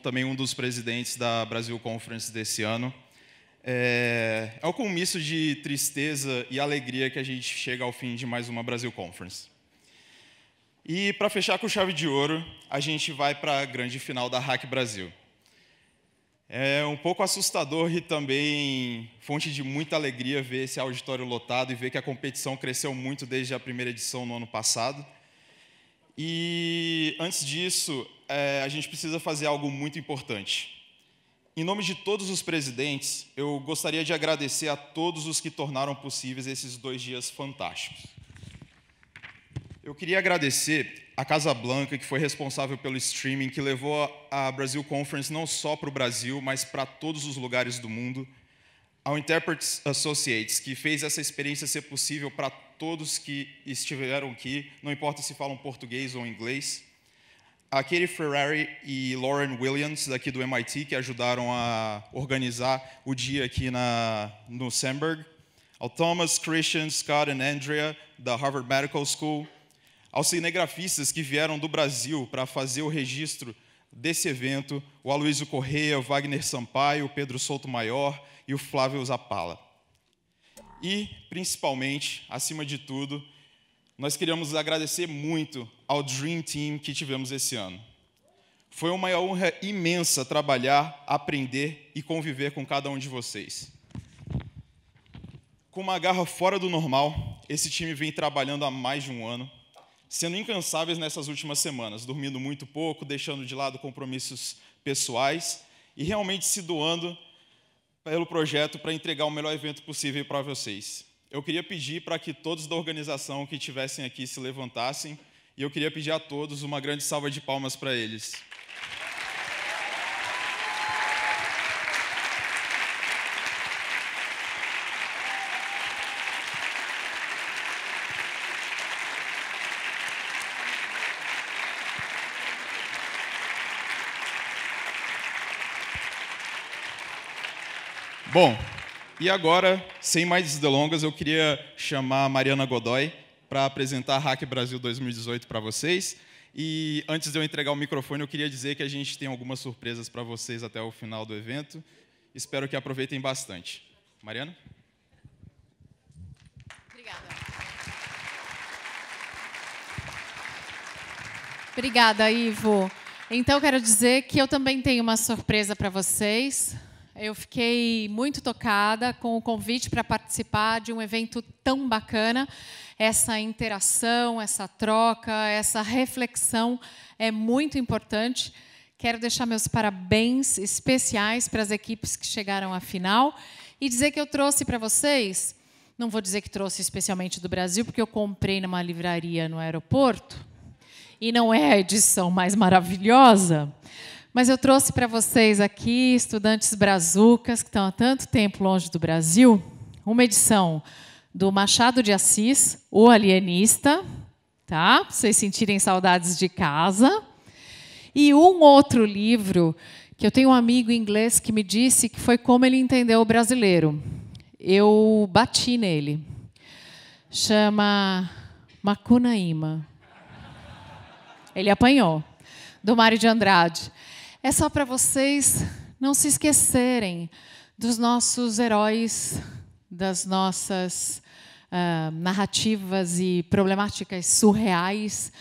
também um dos presidentes da Brasil Conference desse ano. É com um misto de tristeza e alegria que a gente chega ao fim de mais uma Brasil Conference. E, para fechar com chave de ouro, a gente vai para a grande final da Hack Brasil. É um pouco assustador e também fonte de muita alegria ver esse auditório lotado e ver que a competição cresceu muito desde a primeira edição no ano passado. E, antes disso, a gente precisa fazer algo muito importante. Em nome de todos os presidentes, eu gostaria de agradecer a todos os que tornaram possíveis esses 2 dias fantásticos. Eu queria agradecer a Casablanca, que foi responsável pelo streaming, que levou a Brasil Conference não só para o Brasil, mas para todos os lugares do mundo. Ao Interpret Associates, que fez essa experiência ser possível para todos que estiveram aqui, não importa se falam português ou inglês. A Katie Ferrari e Lauren Williams, daqui do MIT, que ajudaram a organizar o dia aqui no Sandberg. Ao Thomas, Christian, Scott e Andrea, da Harvard Medical School. Aos cinegrafistas que vieram do Brasil para fazer o registro desse evento, o Aloysio Correia, o Wagner Sampaio, o Pedro Souto Maior e o Flávio Zappala. E, principalmente, acima de tudo, nós queríamos agradecer muito ao Dream Team que tivemos esse ano. Foi uma honra imensa trabalhar, aprender e conviver com cada um de vocês. Com uma garra fora do normal, esse time vem trabalhando há mais de um ano, sendo incansáveis nessas últimas semanas, dormindo muito pouco, deixando de lado compromissos pessoais e realmente se doando pelo projeto para entregar o melhor evento possível para vocês. Eu queria pedir para que todos da organização que estivessem aqui se levantassem e eu queria pedir a todos uma grande salva de palmas para eles. Bom, e agora, sem mais delongas, eu queria chamar a Mariana Godoy para apresentar a Hack Brasil 2018 para vocês. E antes de eu entregar o microfone, eu queria dizer que a gente tem algumas surpresas para vocês até o final do evento. Espero que aproveitem bastante. Mariana? Obrigada. Obrigada, Ivo. Então, eu quero dizer que eu também tenho uma surpresa para vocês. Eu fiquei muito tocada com o convite para participar de um evento tão bacana. Essa interação, essa troca, essa reflexão é muito importante. Quero deixar meus parabéns especiais para as equipes que chegaram à final e dizer que eu trouxe para vocês, não vou dizer que trouxe especialmente do Brasil, porque eu comprei numa livraria no aeroporto, e não é a edição mais maravilhosa, mas eu trouxe para vocês aqui, estudantes brazucas, que estão há tanto tempo longe do Brasil, uma edição do Machado de Assis, O Alienista, tá? Para vocês sentirem saudades de casa. E um outro livro, que eu tenho um amigo inglês que me disse que foi como ele entendeu o brasileiro. Eu bati nele. Chama Macunaíma. Ele apanhou, do Mário de Andrade. É só para vocês não se esquecerem dos nossos heróis, das nossas narrativas e problemáticas surreais,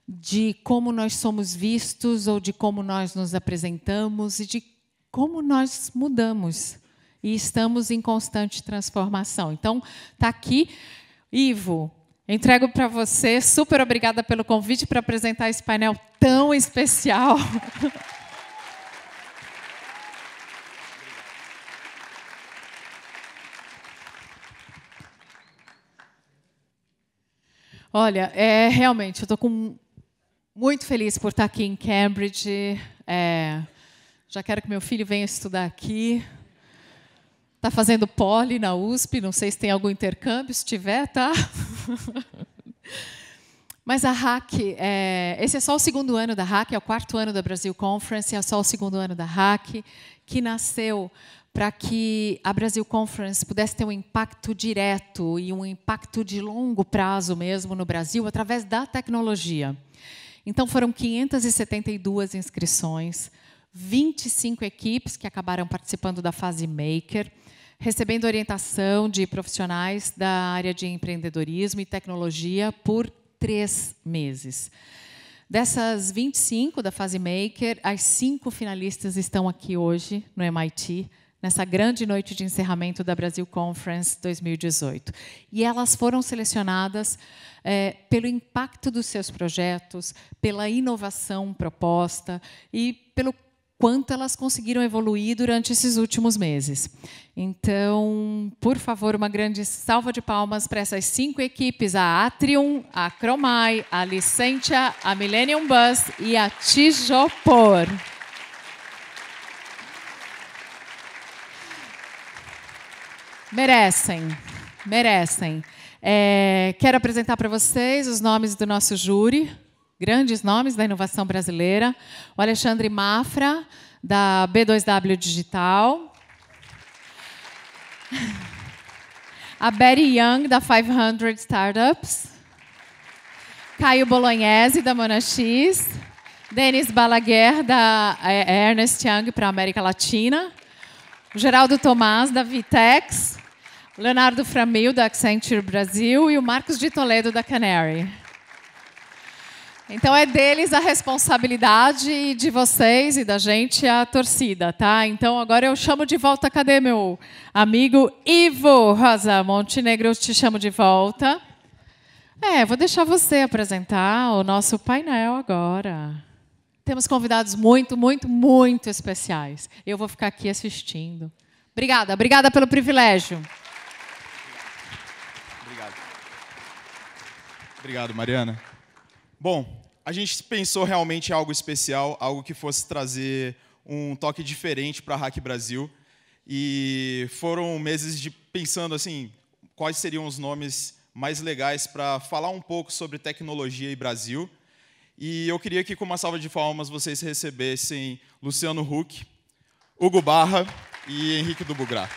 de como nós somos vistos ou de como nós nos apresentamos e de como nós mudamos e estamos em constante transformação. Então, está aqui. Ivo, entrego para você. Super obrigada pelo convite para apresentar esse painel tão especial. Olha, realmente, eu estou muito feliz por estar aqui em Cambridge. Já quero que meu filho venha estudar aqui. Está fazendo poli na USP, não sei se tem algum intercâmbio, se tiver, tá? Mas a Hack, esse é só o 2º ano da Hack, é o 4º ano da Brasil Conference, é só o 2º ano da Hack, que nasceu para que a Brasil Conference pudesse ter um impacto direto e um impacto de longo prazo mesmo no Brasil, através da tecnologia. Então, foram 572 inscrições, 25 equipes que acabaram participando da fase Maker, recebendo orientação de profissionais da área de empreendedorismo e tecnologia por 3 meses. Dessas 25 da fase Maker, as 5 finalistas estão aqui hoje no MIT, nessa grande noite de encerramento da Brasil Conference 2018. E elas foram selecionadas pelo impacto dos seus projetos, pela inovação proposta e pelo quanto elas conseguiram evoluir durante esses últimos meses. Então, por favor, uma grande salva de palmas para essas 5 equipes, a Atrium, a Cromai, a Licentia, a Millennium Bus e a Tijopor. Merecem, merecem. Quero apresentar para vocês os nomes do nosso júri, grandes nomes da inovação brasileira. O Alexandre Mafra, da B2W Digital. A Betty Young, da 500 Startups. Caio Bolognese, da Monax. Denis Balaguer, da Ernst Young, para a América Latina. O Geraldo Tomás, da Vitex. O Leonardo Framil, da Accenture Brasil. E o Marcos de Toledo, da Canary. Então, é deles a responsabilidade, de vocês e da gente a torcida, tá? Então, agora eu chamo de volta, cadê meu amigo Ivo Rosa Montenegro? Eu te chamo de volta. Vou deixar você apresentar o nosso painel agora. Temos convidados muito, muito, muito especiais. Eu vou ficar aqui assistindo. Obrigada, obrigada pelo privilégio. Obrigado. Obrigado, Mariana. Bom, a gente pensou realmente em algo especial, algo que fosse trazer um toque diferente para a Hack Brasil. E foram meses de pensando assim, quais seriam os nomes mais legais para falar um pouco sobre tecnologia e Brasil. E eu queria que, com uma salva de palmas, vocês recebessem Luciano Huck, Hugo Barra e Henrique Dubugrá.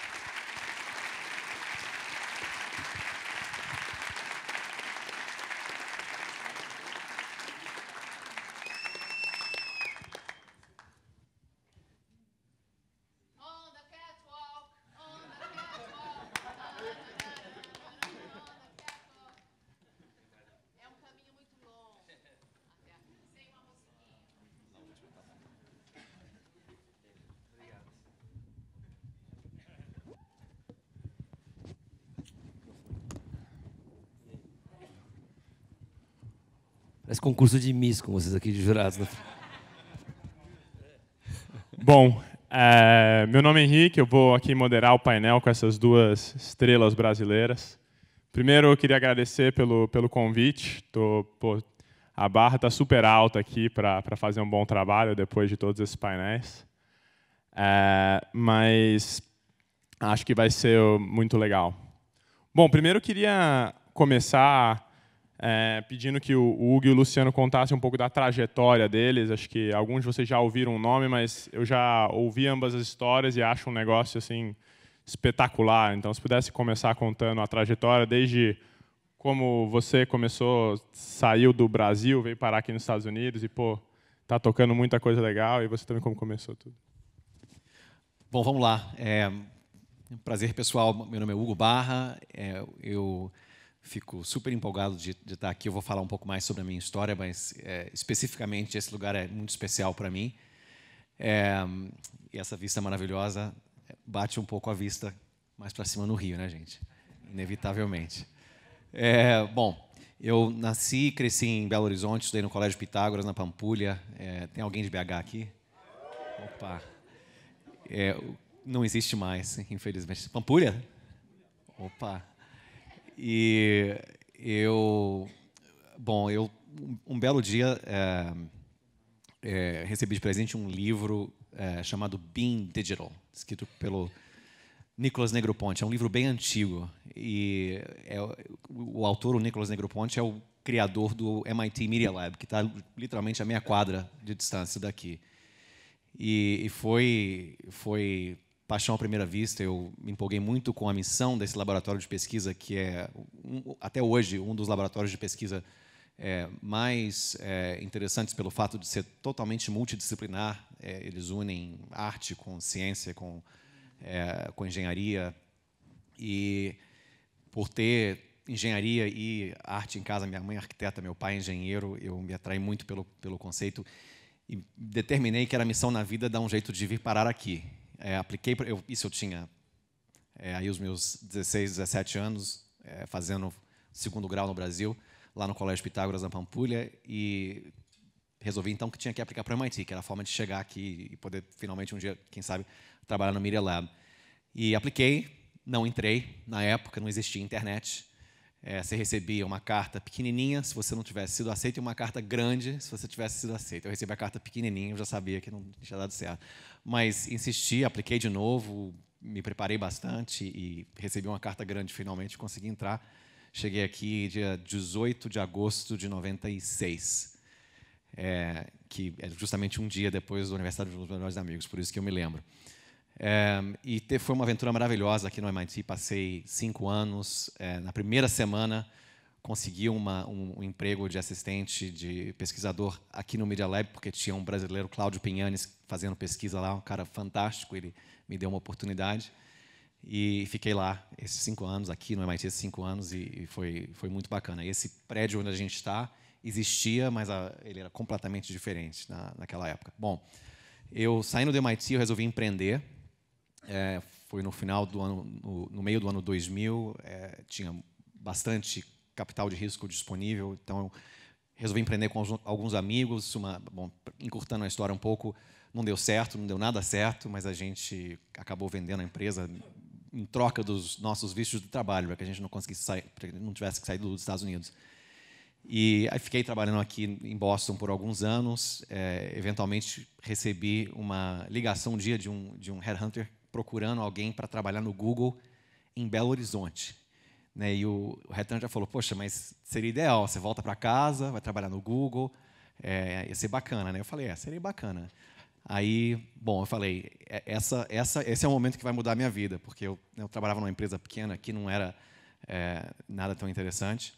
Parece concurso de Miss com vocês aqui de jurados. Bom, meu nome é Henrique, eu vou aqui moderar o painel com essas 2 estrelas brasileiras. Primeiro, eu queria agradecer pelo convite. A barra está super alta aqui para fazer um bom trabalho depois de todos esses painéis. Mas acho que vai ser muito legal. Bom, primeiro eu queria começar pedindo que o Hugo e o Luciano contassem um pouco da trajetória deles. Acho que alguns de vocês já ouviram o nome, mas eu já ouvi ambas as histórias e acho um negócio assim espetacular. Então, se pudesse começar contando a trajetória, desde como você começou, saiu do Brasil, veio parar aqui nos Estados Unidos e, tá tocando muita coisa legal, e você também como começou tudo. Bom, vamos lá. Um prazer, pessoal. Meu nome é Hugo Barra. Eu fico super empolgado de estar aqui. Eu vou falar um pouco mais sobre a minha história, mas especificamente esse lugar é muito especial para mim. E essa vista maravilhosa bate um pouco a vista mais para cima no Rio, né, gente? Inevitavelmente. Bom, eu nasci e cresci em Belo Horizonte, estudei no Colégio Pitágoras, na Pampulha. Tem alguém de BH aqui? Opa! Não existe mais, infelizmente. Pampulha? Opa! E um belo dia, recebi de presente um livro chamado Being Digital, escrito pelo Nicolas Negroponte. É um livro bem antigo. E o autor, o Nicolas Negroponte, é o criador do MIT Media Lab, que está literalmente a meia quadra de distância daqui. E foi paixão à primeira vista. Eu me empolguei muito com a missão desse laboratório de pesquisa, que é, até hoje, um dos laboratórios de pesquisa mais interessantes pelo fato de ser totalmente multidisciplinar. Eles unem arte com ciência, com engenharia. E por ter engenharia e arte em casa, minha mãe é arquiteta, meu pai é engenheiro, eu me atraí muito pelo conceito e determinei que era a missão na vida dar um jeito de vir parar aqui. Apliquei, isso eu tinha aí os meus 16, 17 anos, fazendo segundo grau no Brasil, lá no Colégio Pitágoras, na Pampulha, e resolvi então que tinha que aplicar para o MIT, que era a forma de chegar aqui e poder finalmente um dia, quem sabe, trabalhar no Media Lab. E apliquei, não entrei, na época não existia internet. Você recebia uma carta pequenininha se você não tivesse sido aceito e uma carta grande se você tivesse sido aceito. Eu recebi a carta pequenininha, eu já sabia que não tinha dado certo. Mas insisti, apliquei de novo, me preparei bastante e recebi uma carta grande finalmente, consegui entrar. Cheguei aqui dia 18 de agosto de 96, que é justamente um dia depois do aniversário dos meus melhores amigos, por isso que eu me lembro. Foi uma aventura maravilhosa aqui no MIT. Passei 5 anos. Na primeira semana, consegui um emprego de assistente de pesquisador aqui no Media Lab, porque tinha um brasileiro, Cláudio Pinhanes, fazendo pesquisa lá, um cara fantástico. Ele me deu uma oportunidade. E fiquei lá esses 5 anos, aqui no MIT esses 5 anos, e foi muito bacana. Esse prédio onde a gente está existia, mas ele era completamente diferente naquela época. Bom, eu saindo do MIT, eu resolvi empreender. Foi no final do ano, no meio do ano 2000, tinha bastante capital de risco disponível, então eu resolvi empreender com alguns amigos. Encurtando a história um pouco, não deu certo, não deu nada certo, mas a gente acabou vendendo a empresa em troca dos nossos vistos de trabalho, para que a gente não conseguisse sair, para que não tivesse que sair dos Estados Unidos. E aí fiquei trabalhando aqui em Boston por alguns anos. Eventualmente recebi uma ligação um dia de um headhunter procurando alguém para trabalhar no Google em Belo Horizonte. E o headhunter falou: poxa, mas seria ideal, você volta para casa, vai trabalhar no Google, ia ser bacana. Eu falei: seria bacana. Aí, bom, eu falei: esse é o momento que vai mudar a minha vida, porque eu trabalhava numa empresa pequena que não era nada tão interessante.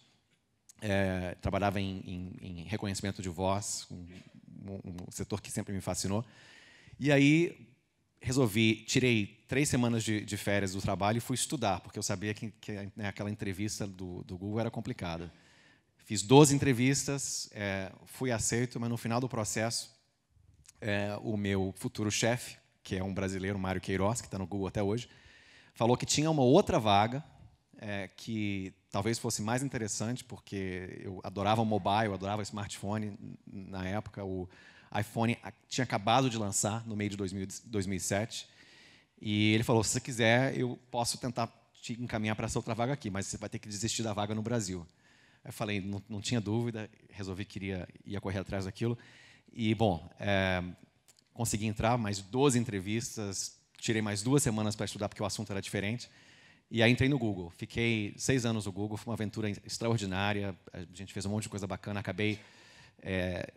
Trabalhava em reconhecimento de voz, um setor que sempre me fascinou. E aí tirei 3 semanas de férias do trabalho e fui estudar, porque eu sabia que aquela entrevista do Google era complicada. Fiz 12 entrevistas, fui aceito, mas no final do processo, o meu futuro chefe, que é um brasileiro, Mário Queiroz, que está no Google até hoje, falou que tinha uma outra vaga que talvez fosse mais interessante, porque eu adorava o mobile, eu adorava o smartphone. Na época, o iPhone tinha acabado de lançar, no meio de 2007. E ele falou: se você quiser, eu posso tentar te encaminhar para essa outra vaga aqui, mas você vai ter que desistir da vaga no Brasil. Eu falei, não tinha dúvida, resolvi que ia correr atrás daquilo. E, bom, consegui entrar, mais 12 entrevistas, tirei mais 2 semanas para estudar, porque o assunto era diferente. E aí entrei no Google. Fiquei 6 anos no Google, foi uma aventura extraordinária. A gente fez um monte de coisa bacana. Acabei,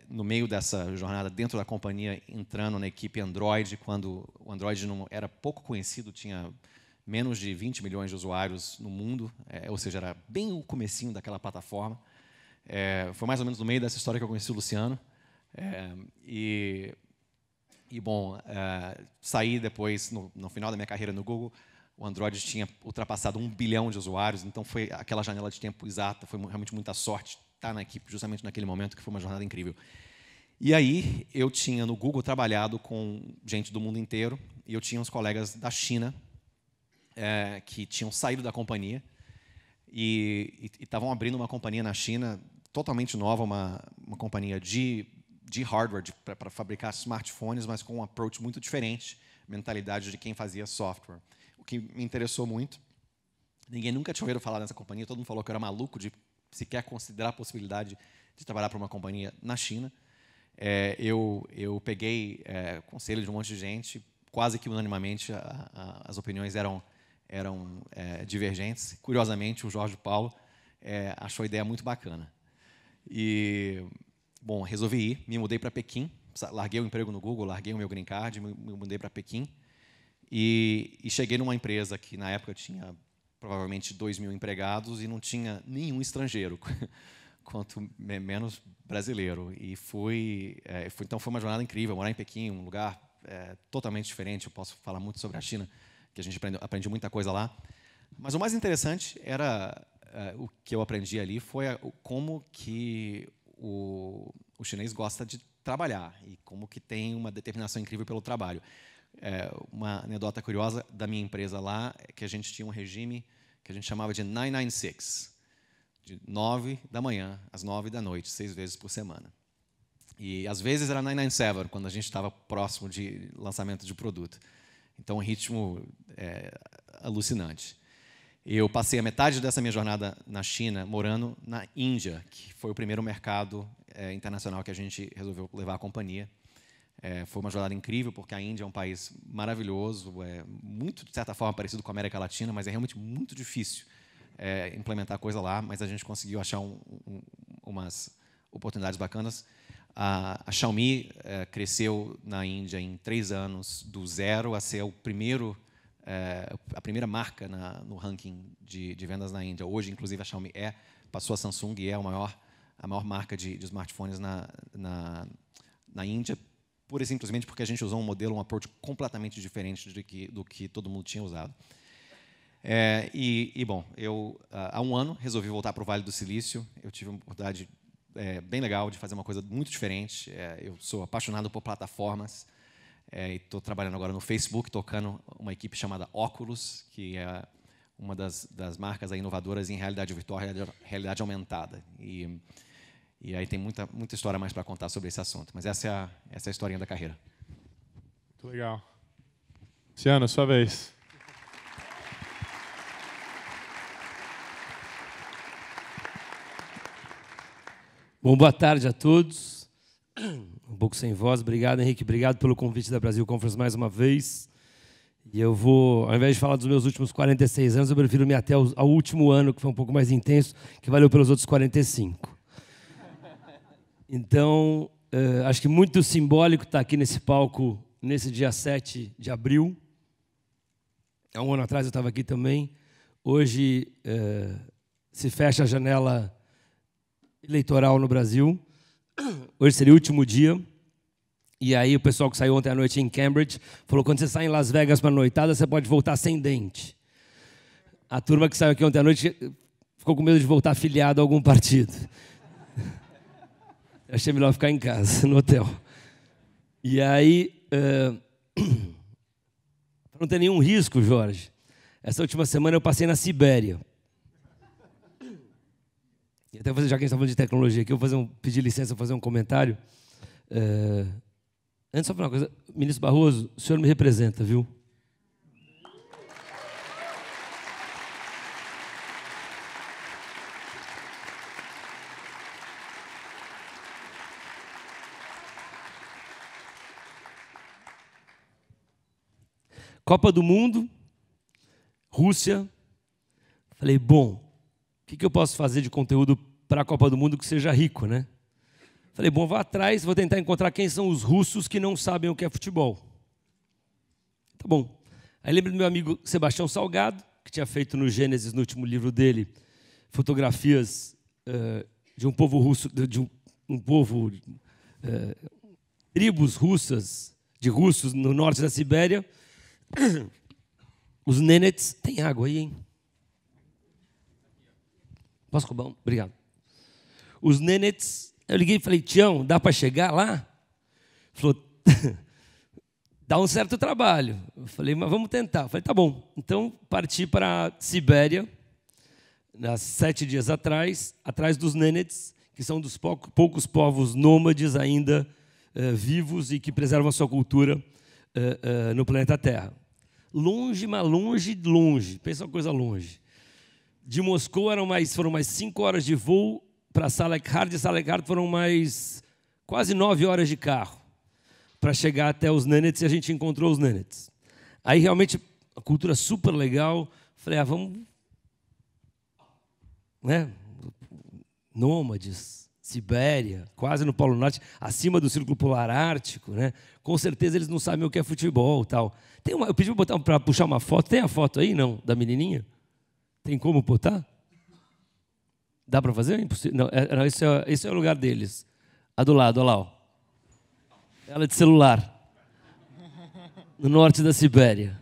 no meio dessa jornada, dentro da companhia, entrando na equipe Android, quando o Android não era pouco conhecido, tinha menos de 20 milhões de usuários no mundo, ou seja, era bem o comecinho daquela plataforma. Foi mais ou menos no meio dessa história que eu conheci o Luciano. Bom, saí depois, no final da minha carreira no Google. O Android tinha ultrapassado 1 bilhão de usuários, então foi aquela janela de tempo exata, foi realmente muita sorte estar na equipe justamente naquele momento, que foi uma jornada incrível. E aí eu tinha no Google trabalhado com gente do mundo inteiro, e eu tinha uns colegas da China que tinham saído da companhia e estavam abrindo uma companhia na China totalmente nova, uma companhia de hardware para fabricar smartphones, mas com um approach muito diferente, mentalidade de quem fazia software. O que me interessou muito. Ninguém nunca tinha ouvido falar nessa companhia, todo mundo falou que eu era maluco de sequer considerar a possibilidade de trabalhar para uma companhia na China. Eu peguei conselho de um monte de gente, quase que unanimamente as opiniões eram divergentes. Curiosamente, o Jorge Paulo achou a ideia muito bacana. E, bom, resolvi ir, me mudei para Pequim, larguei o emprego no Google, larguei o meu green card, me mudei para Pequim. E cheguei numa empresa que, na época, tinha provavelmente 2.000 empregados e não tinha nenhum estrangeiro. quanto menos brasileiro. E então foi uma jornada incrível, morar em Pequim, um lugar totalmente diferente. Eu posso falar muito sobre a China, que a gente aprende muita coisa lá. Mas o mais interessante era o que eu aprendi ali foi como que o chinês gosta de trabalhar e como que tem uma determinação incrível pelo trabalho. Uma anedota curiosa da minha empresa lá é que a gente tinha um regime que a gente chamava de 996, de 9 da manhã às 9 da noite, 6 vezes por semana. E às vezes era 997, quando a gente estava próximo de lançamento de produto. Então, um ritmo alucinante. Eu passei a metade dessa minha jornada na China morando na Índia, que foi o primeiro mercado internacional que a gente resolveu levar a companhia. Foi uma jornada incrível, porque a Índia é um país maravilhoso, muito, de certa forma, parecido com a América Latina, mas é realmente muito difícil implementar coisa lá, mas a gente conseguiu achar umas oportunidades bacanas. A Xiaomi cresceu na Índia em 3 anos, do zero a ser a primeira marca no ranking de vendas na Índia. Hoje, inclusive, a Xiaomi passou a Samsung e é a maior marca de smartphones na Índia, pura e simplesmente porque a gente usou um approach completamente diferente do que todo mundo tinha usado. Bom, eu, há um ano, resolvi voltar para o Vale do Silício. Eu tive uma oportunidade bem legal de fazer uma coisa muito diferente. Eu sou apaixonado por plataformas. E estou trabalhando agora no Facebook, tocando uma equipe chamada Oculus, que é uma das marcas inovadoras em realidade virtual, realidade aumentada. E aí tem muita história mais para contar sobre esse assunto. Mas essa é a historinha da carreira. Muito legal. Luciano, sua vez. Bom, boa tarde a todos. Um pouco sem voz. Obrigado, Henrique. Obrigado pelo convite da Brasil Conference mais uma vez. E eu vou, ao invés de falar dos meus últimos 46 anos, eu prefiro me até ao último ano, que foi um pouco mais intenso, que valeu pelos outros 45. Então, acho que muito simbólico estar aqui nesse palco nesse dia 7 de abril. Há um ano atrás eu estava aqui também. Hoje se fecha a janela eleitoral no Brasil. Hoje seria o último dia. E aí o pessoal que saiu ontem à noite em Cambridge falou, quando você sai em Las Vegas para a noitada, você pode voltar sem dente. A turma que saiu aqui ontem à noite ficou com medo de voltar afiliado a algum partido. Eu achei melhor ficar em casa, no hotel. E aí, para não ter nenhum risco, Jorge, essa última semana eu passei na Sibéria. E até já que a gente está falando de tecnologia aqui, eu vou pedir licença para fazer um comentário. Antes, só falar uma coisa. Ministro Barroso, o senhor me representa, viu? Copa do Mundo, Rússia. Falei, bom, o que eu posso fazer de conteúdo para a Copa do Mundo que seja rico, né? Falei, bom, vou atrás, vou tentar encontrar quem são os russos que não sabem o que é futebol. Tá bom. Aí lembro do meu amigo Sebastião Salgado, que tinha feito no Gênesis, no último livro dele, fotografias de um povo russo, de um povo, tribos russas, de russos no norte da Sibéria. Os Nenets. Tem água aí, hein? Posso roubar um? Obrigado. Os Nenets. Eu liguei e falei, Tião, dá para chegar lá? Ele falou, dá um certo trabalho. Eu falei, mas vamos tentar. Eu falei, tá bom. Então, parti para a Sibéria, 7 dias atrás dos Nenets, que são dos poucos povos nômades ainda vivos e que preservam a sua cultura no planeta Terra. Longe, mas longe, longe. Pensa uma coisa longe. De Moscou foram mais 5 horas de voo para Salekhard. De Salekhard foram mais quase 9 horas de carro para chegar até os Nenets, e a gente encontrou os Nenets. Aí, realmente, a cultura super legal. Falei, vamos... né? Nômades, Sibéria, quase no Polo Norte, acima do Círculo Polar Ártico, né? Com certeza eles não sabem o que é futebol, tal. Eu pedi para puxar uma foto. Tem a foto aí, não? Da menininha? Tem como botar? Dá para fazer? Impossível. Não, não, esse é o lugar deles. A do lado, olha lá. Ó. Ela é de celular. No norte da Sibéria.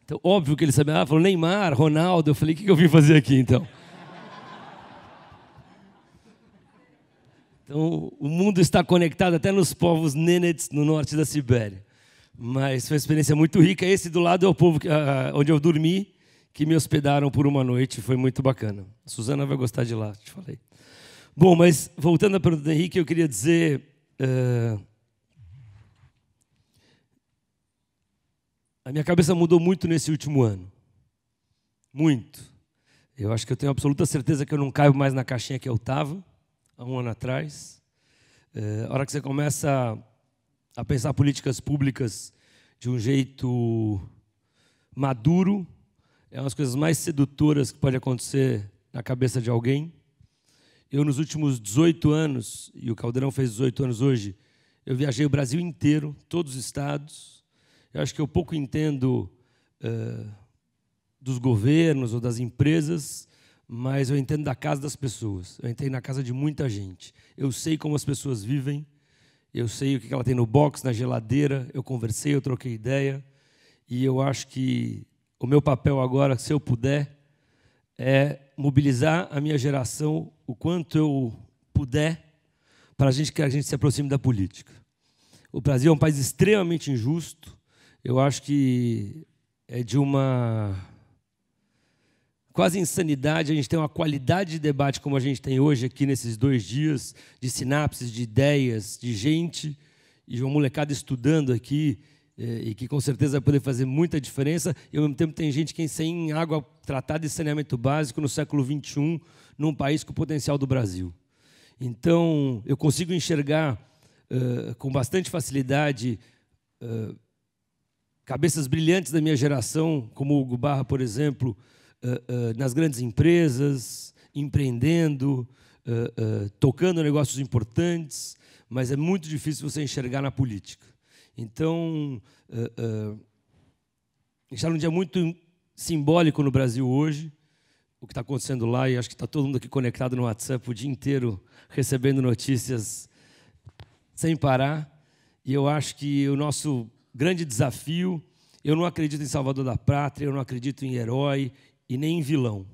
Então, óbvio que ele sabia. Falou Neymar, Ronaldo. Eu falei, o que eu vim fazer aqui, então? Então, o mundo está conectado até nos povos Nenets no norte da Sibéria. Mas foi uma experiência muito rica. Esse do lado é o povo onde eu dormi, que me hospedaram por uma noite. Foi muito bacana. A Suzana vai gostar de lá, te falei. Bom, mas voltando à pergunta do Henrique, eu queria dizer... a minha cabeça mudou muito nesse último ano. Muito. Eu acho que eu tenho absoluta certeza que eu não caio mais na caixinha que eu estava há um ano atrás. A hora que você começa a pensar políticas públicas de um jeito maduro, é uma das coisas mais sedutoras que pode acontecer na cabeça de alguém. Eu, nos últimos 18 anos, e o Caldeirão fez 18 anos hoje, eu viajei o Brasil inteiro, todos os estados. Eu acho que eu pouco entendo dos governos ou das empresas, mas eu entendo da casa das pessoas. Eu entrei na casa de muita gente. Eu sei como as pessoas vivem, eu sei o que ela tem no box, na geladeira, eu conversei, eu troquei ideia, e eu acho que o meu papel agora, se eu puder, é mobilizar a minha geração o quanto eu puder para que a gente se aproxime da política. O Brasil é um país extremamente injusto. Eu acho que é de uma quase insanidade a gente ter uma qualidade de debate como a gente tem hoje aqui nesses 2 dias, de sinapses, de ideias, de gente, e de uma molecada estudando aqui, e que com certeza vai poder fazer muita diferença, e ao mesmo tempo tem gente que sem água tratada e saneamento básico no século XXI, num país com o potencial do Brasil. Então, eu consigo enxergar com bastante facilidade cabeças brilhantes da minha geração, como o Hugo Barra, por exemplo, nas grandes empresas, empreendendo, tocando negócios importantes, mas é muito difícil você enxergar na política. Então, a gente está num dia muito simbólico no Brasil hoje, o que está acontecendo lá, e acho que está todo mundo aqui conectado no WhatsApp o dia inteiro, recebendo notícias sem parar, e eu acho que o nosso grande desafio, eu não acredito em salvador da pátria, eu não acredito em herói e nem em vilão.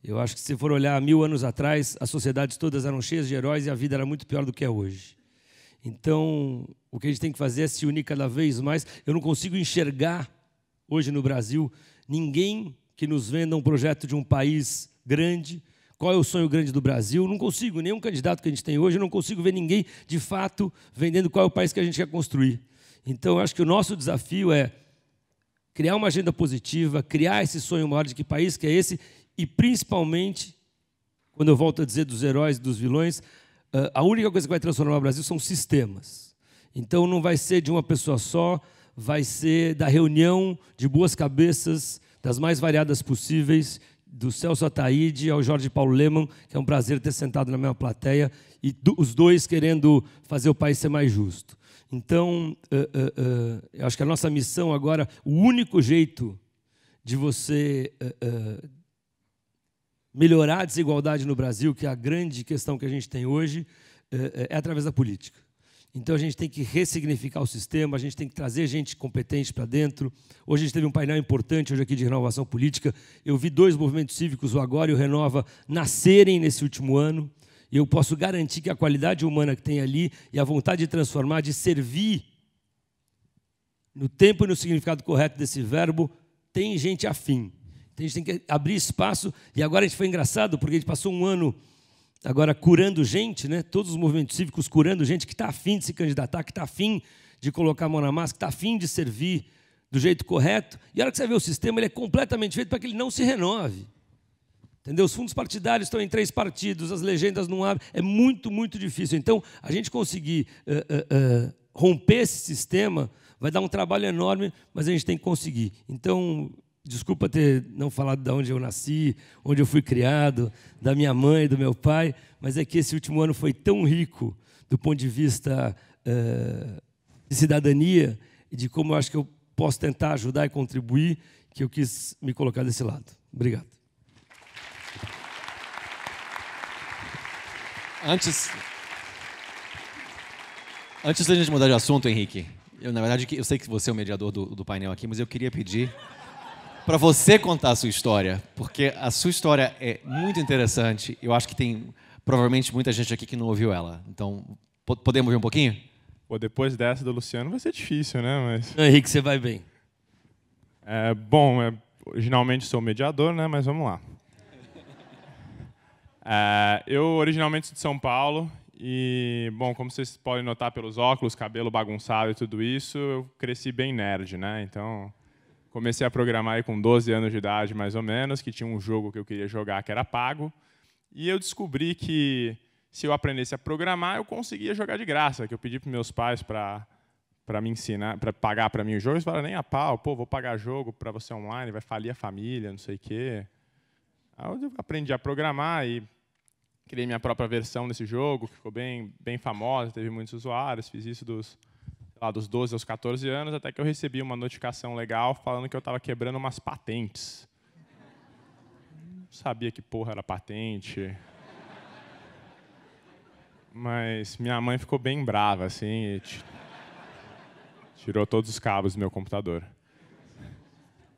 Eu acho que se for olhar 1000 anos atrás, as sociedades todas eram cheias de heróis e a vida era muito pior do que é hoje. Então, o que a gente tem que fazer é se unir cada vez mais. Eu não consigo enxergar, hoje no Brasil, ninguém que nos venda um projeto de um país grande. Qual é o sonho grande do Brasil? Não consigo, nenhum candidato que a gente tem hoje, eu não consigo ver ninguém, de fato, vendendo qual é o país que a gente quer construir. Então, eu acho que o nosso desafio é criar uma agenda positiva, criar esse sonho maior de que país que é esse, e, principalmente, quando eu volto a dizer dos heróis e dos vilões, a única coisa que vai transformar o Brasil são sistemas. Então, não vai ser de uma pessoa só, vai ser da reunião de boas cabeças, das mais variadas possíveis, do Celso Ataíde ao Jorge Paulo Lemann, que é um prazer ter sentado na mesma plateia, e os dois querendo fazer o país ser mais justo. Então, eu acho que a nossa missão agora, o único jeito de você melhorar a desigualdade no Brasil, que é a grande questão que a gente tem hoje, é através da política. Então, a gente tem que ressignificar o sistema, a gente tem que trazer gente competente para dentro. Hoje a gente teve um painel importante hoje aqui de renovação política. Eu vi 2 movimentos cívicos, o Agora e o Renova, nascerem nesse último ano. E eu posso garantir que a qualidade humana que tem ali e a vontade de transformar, de servir no tempo e no significado correto desse verbo, tem gente afim. Então, a gente tem que abrir espaço. E agora a gente foi engraçado, porque a gente passou um ano agora curando gente, né? Todos os movimentos cívicos curando gente que está afim de se candidatar, que está afim de colocar a mão na massa, que está afim de servir do jeito correto. E a hora que você vê o sistema, ele é completamente feito para que ele não se renove. Entendeu? Os fundos partidários estão em 3 partidos, as legendas não abrem. É muito, muito difícil. Então, a gente conseguir romper esse sistema vai dar um trabalho enorme, mas a gente tem que conseguir. Então, desculpa ter não falado de onde eu nasci, onde eu fui criado, da minha mãe, do meu pai, mas é que esse último ano foi tão rico do ponto de vista de cidadania e de como eu acho que eu posso tentar ajudar e contribuir, que eu quis me colocar desse lado. Obrigado. Antes da gente mudar de assunto, Henrique, na verdade, eu sei que você é o mediador do painel aqui, mas eu queria pedir para você contar a sua história, porque a sua história é muito interessante. Eu acho que tem provavelmente muita gente aqui que não ouviu ela. Então, podemos ver um pouquinho? Pô, depois dessa do Luciano vai ser difícil, né? Mas... Não, Henrique, você vai bem. Originalmente sou mediador, né? Mas vamos lá. Eu originalmente sou de São Paulo e, bom, como vocês podem notar pelos óculos, cabelo bagunçado e tudo isso, eu cresci bem nerd, né? Então, comecei a programar aí com 12 anos de idade, mais ou menos, que tinha um jogo que eu queria jogar que era pago. E eu descobri que se eu aprendesse a programar, eu conseguia jogar de graça, que eu pedi para meus pais para me ensinar, para pagar para mim o jogo. Eles falaram, nem a pau, pô, vou pagar jogo para você online, vai falir a família, não sei o quê. Aí eu aprendi a programar e criei minha própria versão desse jogo, que ficou bem famosa, teve muitos usuários, fiz isso dos 12 aos 14 anos, até que eu recebi uma notificação legal falando que eu estava quebrando umas patentes. Não sabia que porra era patente. Mas minha mãe ficou bem brava, assim, e tirou todos os cabos do meu computador.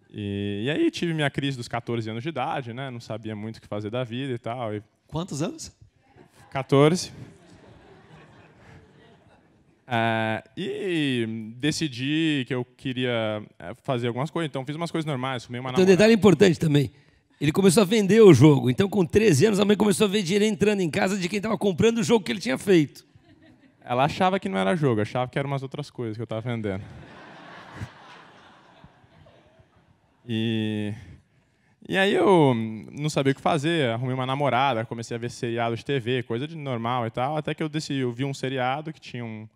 E aí tive minha crise dos 14 anos de idade, né? Não sabia muito o que fazer da vida e tal. Quantos anos? 14. E decidi que eu queria fazer algumas coisas. Então fiz umas coisas normais, fumei uma Tem um detalhe importante também. Ele começou a vender o jogo. Então, com 13 anos, a mãe começou a ver dinheiro entrando em casa de quem estava comprando o jogo que ele tinha feito. Ela achava que não era jogo, achava que eram umas outras coisas que eu estava vendendo. E aí eu não sabia o que fazer, arrumei uma namorada, comecei a ver seriado de TV, coisa de normal e tal, até que eu vi um seriado que tinha um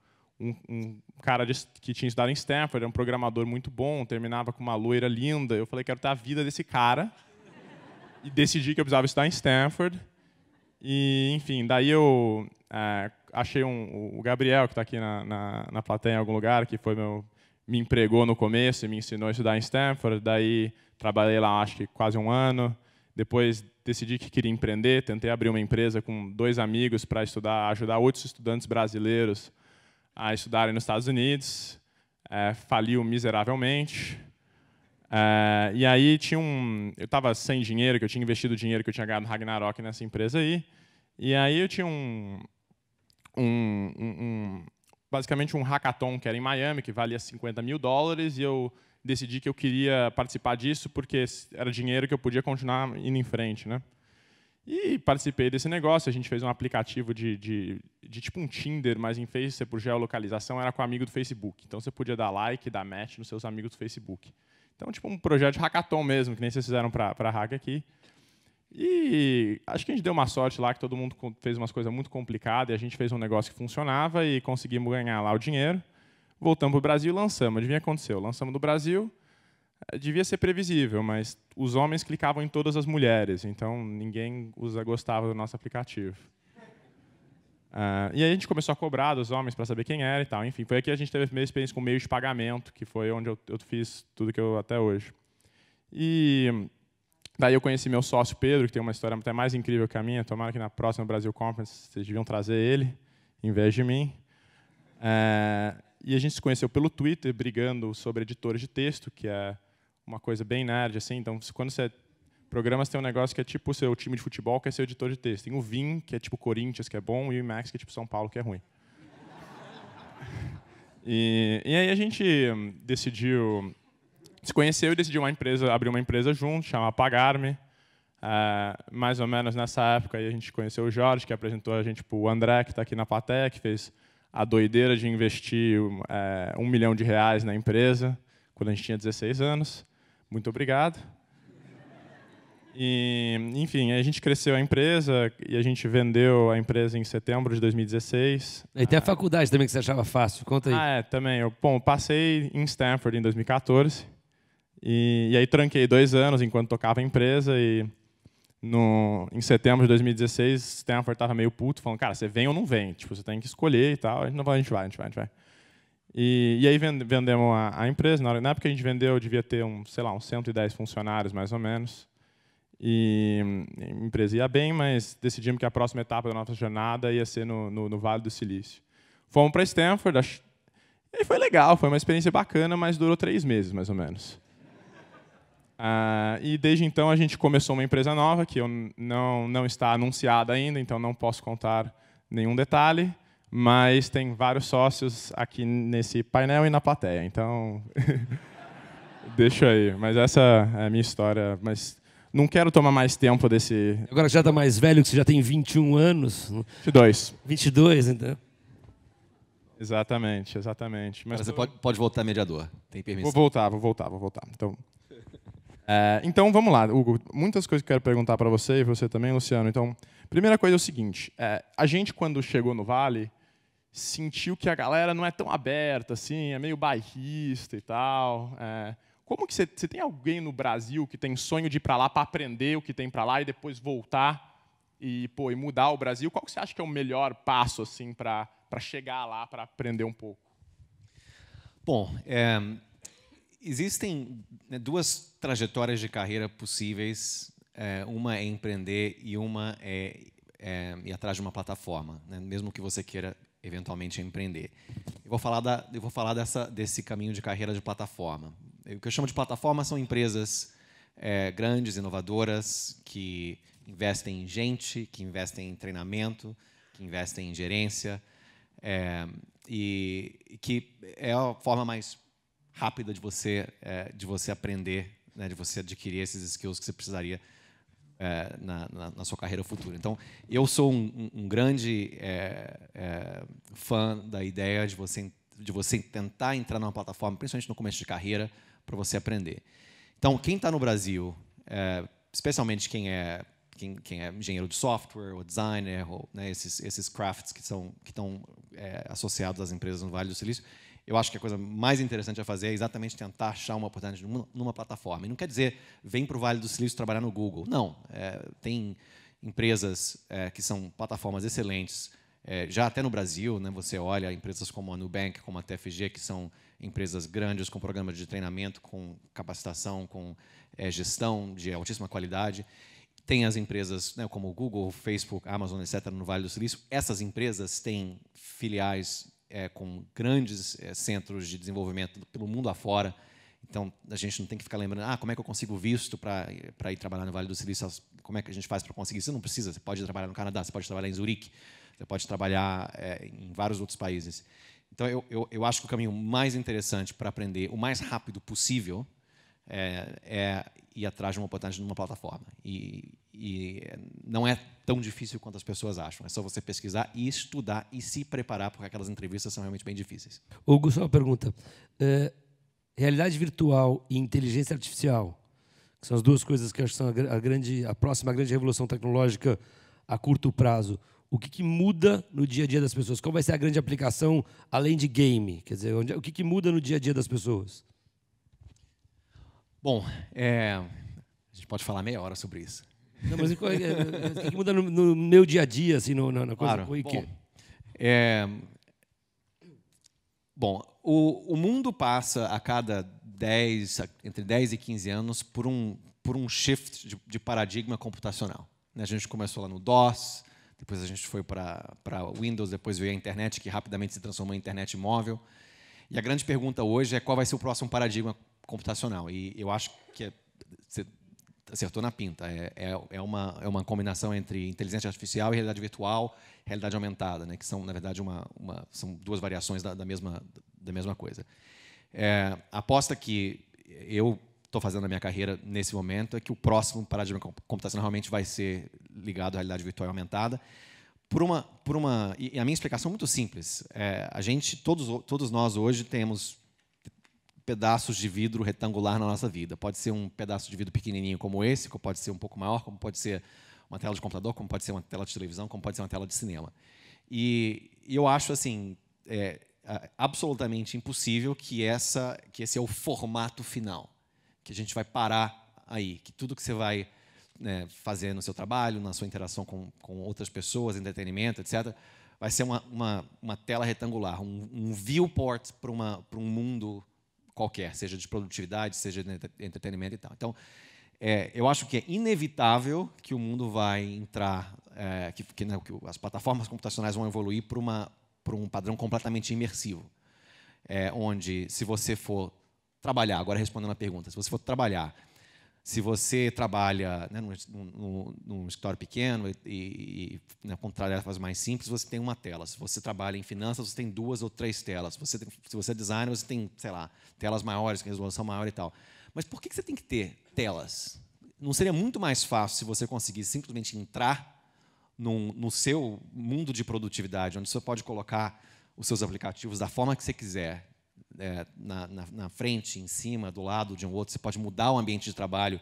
cara que tinha estudado em Stanford, era um programador muito bom, terminava com uma loira linda. Eu falei, quero ter a vida desse cara. E decidi que eu precisava estudar em Stanford. E, enfim, daí eu achei o Gabriel, que está aqui na plateia em algum lugar, que me empregou no começo e me ensinou a estudar em Stanford. Daí trabalhei lá, acho que quase um ano. Depois decidi que queria empreender, tentei abrir uma empresa com 2 amigos para ajudar 8 estudantes brasileiros a estudarem nos Estados Unidos. Faliu miseravelmente. E aí eu estava sem dinheiro, que eu tinha investido o dinheiro que eu tinha ganhado no Ragnarok nessa empresa aí. E aí eu tinha basicamente um hackathon que era em Miami, que valia $50 mil, e eu decidi que eu queria participar disso porque era dinheiro que eu podia continuar indo em frente, né? E participei desse negócio. A gente fez um aplicativo de tipo um Tinder, mas em vez de ser por geolocalização, era com amigo do Facebook. Então você podia dar like, dar match nos seus amigos do Facebook. Então, tipo um projeto de hackathon mesmo, que nem vocês fizeram para a Hack aqui. E acho que a gente deu uma sorte lá, que todo mundo fez umas coisas muito complicadas, e a gente fez um negócio que funcionava e conseguimos ganhar lá o dinheiro. Voltamos para o Brasil e lançamos. Adivinha o que aconteceu? Lançamos no Brasil, devia ser previsível, mas os homens clicavam em todas as mulheres, então ninguém gostava do nosso aplicativo. E aí a gente começou a cobrar dos homens para saber quem era e tal. Enfim, foi aqui que a gente teve a primeira experiência com meio de pagamento, que foi onde eu fiz tudo que eu até hoje. E daí eu conheci meu sócio Pedro, que tem uma história até mais incrível que a minha. Tomara que na próxima Brasil Conference vocês deviam trazer ele, em vez de mim. E a gente se conheceu pelo Twitter, brigando sobre editores de texto, que é uma coisa bem nerd, assim. Então, quando você programa, você tem um negócio que é tipo o seu time de futebol, que é seu editor de texto. Tem o Vim, que é tipo Corinthians, que é bom, e o Emacs, que é tipo São Paulo, que é ruim. E aí a gente se conheceu e decidiu abrir uma empresa junto, chama Pagar-me. Mais ou menos nessa época aí a gente conheceu o Jorge, que apresentou a gente para o André, que está aqui na plateia, que fez a doideira de investir R$1 milhão na empresa, quando a gente tinha 16 anos. Muito obrigado. E, enfim, a gente cresceu a empresa e a gente vendeu a empresa em setembro de 2016. E tem a faculdade também que você achava fácil, conta aí. Também. Eu passei em Stanford em 2014 e aí tranquei 2 anos enquanto tocava a empresa e em setembro de 2016 Stanford estava meio puto, falando, cara, você vem ou não vem? Tipo, você tem que escolher e tal. A gente vai. E aí vendemos a empresa. Na época que a gente vendeu, devia ter uns 110 funcionários, mais ou menos. E a empresa ia bem, mas decidimos que a próxima etapa da nossa jornada ia ser no Vale do Silício. Fomos para Stanford, e foi legal, foi uma experiência bacana, mas durou 3 meses, mais ou menos. E desde então a gente começou uma empresa nova, que não está anunciada ainda, então não posso contar nenhum detalhe, mas tem vários sócios aqui nesse painel e na plateia, então deixa aí. Mas essa é a minha história, mas não quero tomar mais tempo desse... Agora que já está mais velho, que você já tem 21 anos. 22. 22, então. Exatamente, exatamente. Mas você pode voltar mediador, tem permissão. Vou voltar. Então, vamos lá, Hugo. Muitas coisas que eu quero perguntar para você e você também, Luciano. Então, primeira coisa é o seguinte, a gente, quando chegou no Vale, sentiu que a galera não é tão aberta, assim, é meio bairrista e tal. Como que você tem alguém no Brasil que tem sonho de ir para lá para aprender o que tem para lá e depois voltar e mudar o Brasil? Qual que você acha que é o melhor passo assim, para chegar lá, para aprender um pouco? Bom, existem 2 trajetórias de carreira possíveis. Uma é empreender e uma é ir atrás de uma plataforma, né? Mesmo que você queira eventualmente empreender. Eu vou falar desse caminho de carreira de plataforma. O que eu chamo de plataforma são empresas grandes, inovadoras, que investem em gente, que investem em treinamento, que investem em gerência, e que é a forma mais rápida de você aprender, né, de você adquirir esses skills que você precisaria na sua carreira futura. Então, eu sou um grande fã da ideia de você tentar entrar numa plataforma, principalmente no começo de carreira, para você aprender. Então, quem está no Brasil, especialmente quem é engenheiro de software ou designer, ou, né, esses crafts que estão associados às empresas no Vale do Silício, eu acho que a coisa mais interessante a fazer é exatamente tentar achar uma oportunidade numa plataforma. E não quer dizer, vem para o Vale do Silício trabalhar no Google. Não. Tem empresas que são plataformas excelentes, já até no Brasil, né, você olha empresas como a Nubank, como a TFG, que são empresas grandes com programas de treinamento, com capacitação, com gestão de altíssima qualidade. Tem as empresas, né, como o Google, Facebook, Amazon, etc., no Vale do Silício. Essas empresas têm filiais com grandes centros de desenvolvimento pelo mundo afora. Então, a gente não tem que ficar lembrando, como é que eu consigo visto para ir trabalhar no Vale do Silício? Como é que a gente faz para conseguir? Você não precisa, você pode trabalhar no Canadá, você pode trabalhar em Zurique, você pode trabalhar em vários outros países. Então, eu acho que o caminho mais interessante para aprender o mais rápido possível é ir atrás de uma oportunidade numa plataforma. E não é tão difícil quanto as pessoas acham. É só você pesquisar e estudar e se preparar, porque aquelas entrevistas são realmente bem difíceis. Hugo, só uma pergunta. Realidade virtual e inteligência artificial, que são as 2 coisas que eu acho que são a próxima grande revolução tecnológica a curto prazo. O que muda no dia a dia das pessoas? Qual vai ser a grande aplicação além de game? Quer dizer, o que muda no dia a dia das pessoas? Bom, a gente pode falar meia hora sobre isso. Não, mas o que muda no meu dia a dia, assim, na coisa? Claro. Bom, o mundo passa a cada entre 10 e 15 anos por um shift de paradigma computacional. A gente começou lá no DOS, depois a gente foi para Windows, depois veio a internet, que rapidamente se transformou em internet móvel. E a grande pergunta hoje é qual vai ser o próximo paradigma computacional. E eu acho que você acertou na pinta. É uma combinação entre inteligência artificial e realidade virtual, realidade aumentada, né, que são, na verdade, são 2 variações da mesma coisa. A aposta que eu estou fazendo na minha carreira nesse momento é que o próximo paradigma computacional realmente vai ser ligado à realidade virtual aumentada. E a minha explicação é muito simples. Todos nós hoje temos pedaços de vidro retangular na nossa vida. Pode ser um pedaço de vidro pequenininho como esse, como pode ser um pouco maior, como pode ser uma tela de computador, como pode ser uma tela de televisão, como pode ser uma tela de cinema. E eu acho assim absolutamente impossível que esse é o formato final, que a gente vai parar aí, que tudo que você vai fazer no seu trabalho, na sua interação com outras pessoas, entretenimento, etc., vai ser uma tela retangular, um viewport para um mundo qualquer, seja de produtividade, seja de entretenimento e tal. Então, eu acho que é inevitável que o mundo vai entrar, que as plataformas computacionais vão evoluir para um padrão completamente imersivo, onde, se você for trabalhar, agora respondendo a pergunta, se você for trabalhar, se você trabalha, né, num escritório pequeno e com tarefas mais simples, você tem uma tela. Se você trabalha em finanças, você tem 2 ou 3 telas. Se você é designer, você tem, sei lá, telas maiores, com resolução maior e tal. Mas por que você tem que ter telas? Não seria muito mais fácil se você conseguisse simplesmente entrar no seu mundo de produtividade, onde você pode colocar os seus aplicativos da forma que você quiser, na frente, em cima, do lado de um outro. Você pode mudar o ambiente de trabalho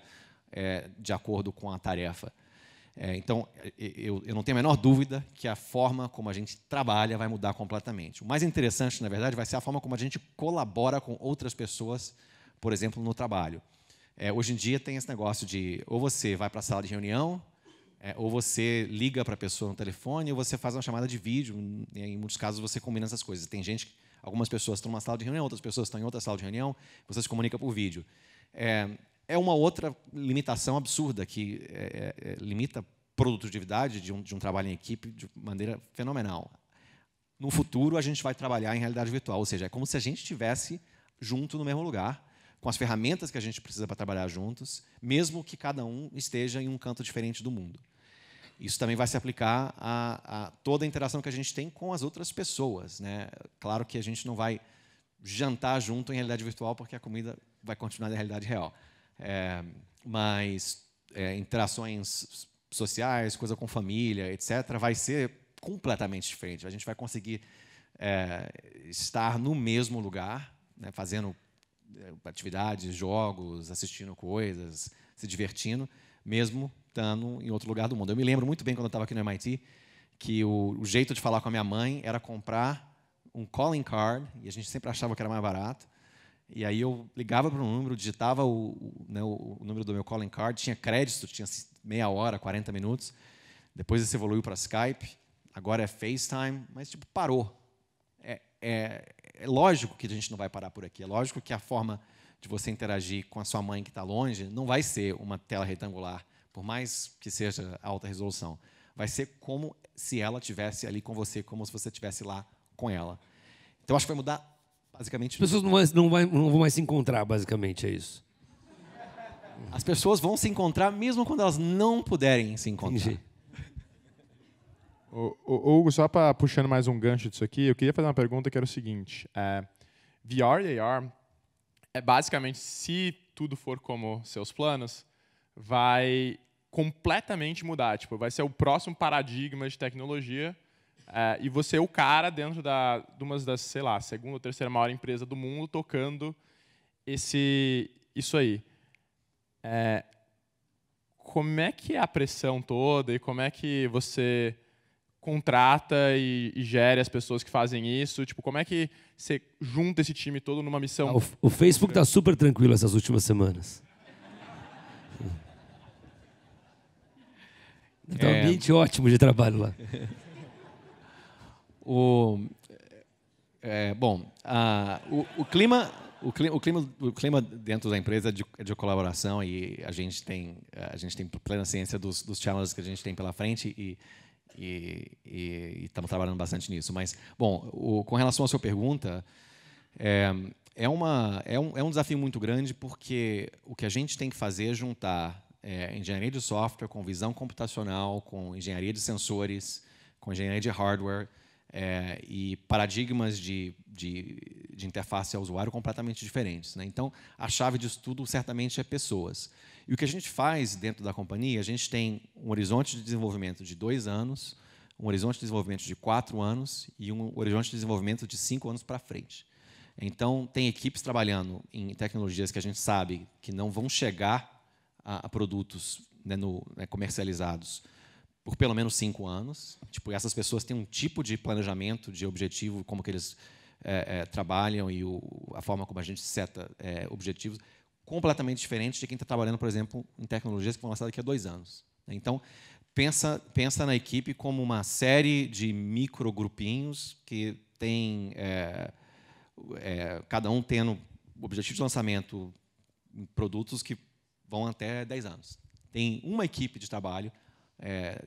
de acordo com a tarefa. Então, eu não tenho a menor dúvida que a forma como a gente trabalha vai mudar completamente. O mais interessante, na verdade, vai ser a forma como a gente colabora com outras pessoas, por exemplo, no trabalho. Hoje em dia tem esse negócio de ou você vai para a sala de reunião, ou você liga para a pessoa no telefone, ou você faz uma chamada de vídeo. Em muitos casos, você combina essas coisas. Tem algumas pessoas estão numa sala de reunião, outras pessoas estão em outra sala de reunião, você se comunica por vídeo. É uma outra limitação absurda que limita a produtividade de um trabalho em equipe de maneira fenomenal. No futuro, a gente vai trabalhar em realidade virtual, ou seja, é como se a gente estivesse junto no mesmo lugar, com as ferramentas que a gente precisa para trabalhar juntos, mesmo que cada um esteja em um canto diferente do mundo. Isso também vai se aplicar a toda a interação que a gente tem com as outras pessoas, né? Claro que a gente não vai jantar junto em realidade virtual, porque a comida vai continuar na realidade real. Mas interações sociais, coisa com família, etc., vai ser completamente diferente. A gente vai conseguir estar no mesmo lugar, né, fazendo atividades, jogos, assistindo coisas, se divertindo, mesmo estando em outro lugar do mundo. Eu me lembro muito bem, quando eu estava aqui no MIT, que o jeito de falar com a minha mãe era comprar um calling card, e a gente sempre achava que era mais barato. E aí eu ligava para um número, digitava o número do meu calling card, tinha crédito, tinha meia hora, 40 minutos. Depois isso evoluiu para Skype, agora é FaceTime, mas parou. É lógico que a gente não vai parar por aqui. É lógico que a forma de você interagir com a sua mãe que está longe não vai ser uma tela retangular, por mais que seja alta resolução. Vai ser como se ela estivesse ali com você, como se você estivesse lá com ela. Então, acho que vai mudar basicamente... As pessoas não vão mais se encontrar, basicamente, é isso. As pessoas vão se encontrar mesmo quando elas não puderem se encontrar. Entendi. Hugo, só para puxando mais um gancho disso aqui, eu queria fazer uma pergunta que era o seguinte. VR e AR, basicamente, se tudo for como seus planos, vai completamente mudar. Vai ser o próximo paradigma de tecnologia, e você é o cara dentro de uma das, sei lá, segunda ou terceira maior empresa do mundo tocando isso aí. Como é que é a pressão toda e como é que você contrata e gere as pessoas que fazem isso? Como é que você junta esse time todo numa missão? O Facebook está super tranquilo essas últimas semanas. Está um ambiente ótimo de trabalho lá. O clima dentro da empresa é de colaboração, e a gente tem plena ciência dos challenges que a gente tem pela frente e estamos trabalhando bastante nisso. Mas, com relação à sua pergunta, é um desafio muito grande, porque o que a gente tem que fazer é juntar engenharia de software com visão computacional, com engenharia de sensores, com engenharia de hardware, e paradigmas de interface ao usuário completamente diferentes, né? Então, a chave disso tudo certamente é pessoas. E o que a gente faz dentro da companhia, a gente tem um horizonte de desenvolvimento de 2 anos, um horizonte de desenvolvimento de 4 anos e um horizonte de desenvolvimento de 5 anos para frente. Então, tem equipes trabalhando em tecnologias que a gente sabe que não vão chegar a produtos, né, comercializados por pelo menos 5 anos. Essas pessoas têm um tipo de planejamento, de objetivo, como que eles trabalham, e a forma como a gente seta objetivos, completamente diferente de quem está trabalhando, por exemplo, em tecnologias que vão lançar daqui a 2 anos. Então, pensa na equipe como uma série de microgrupinhos que tem cada um tendo o objetivo de lançamento em produtos que vão até 10 anos. Tem uma equipe de trabalho,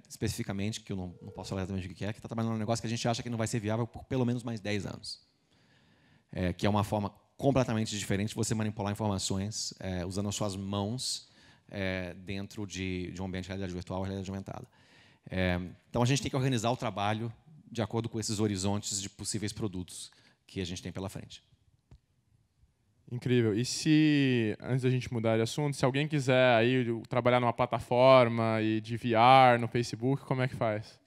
especificamente, que eu não posso falar exatamente o que está trabalhando num negócio que a gente acha que não vai ser viável por pelo menos mais 10 anos. Que é uma forma completamente diferente de você manipular informações usando as suas mãos dentro de um ambiente de realidade virtual ou realidade aumentada. Então, a gente tem que organizar o trabalho de acordo com esses horizontes de possíveis produtos que a gente tem pela frente. Incrível. E se, antes da gente mudar de assunto, se alguém quiser aí trabalhar numa plataforma e de VR no Facebook, como é que faz?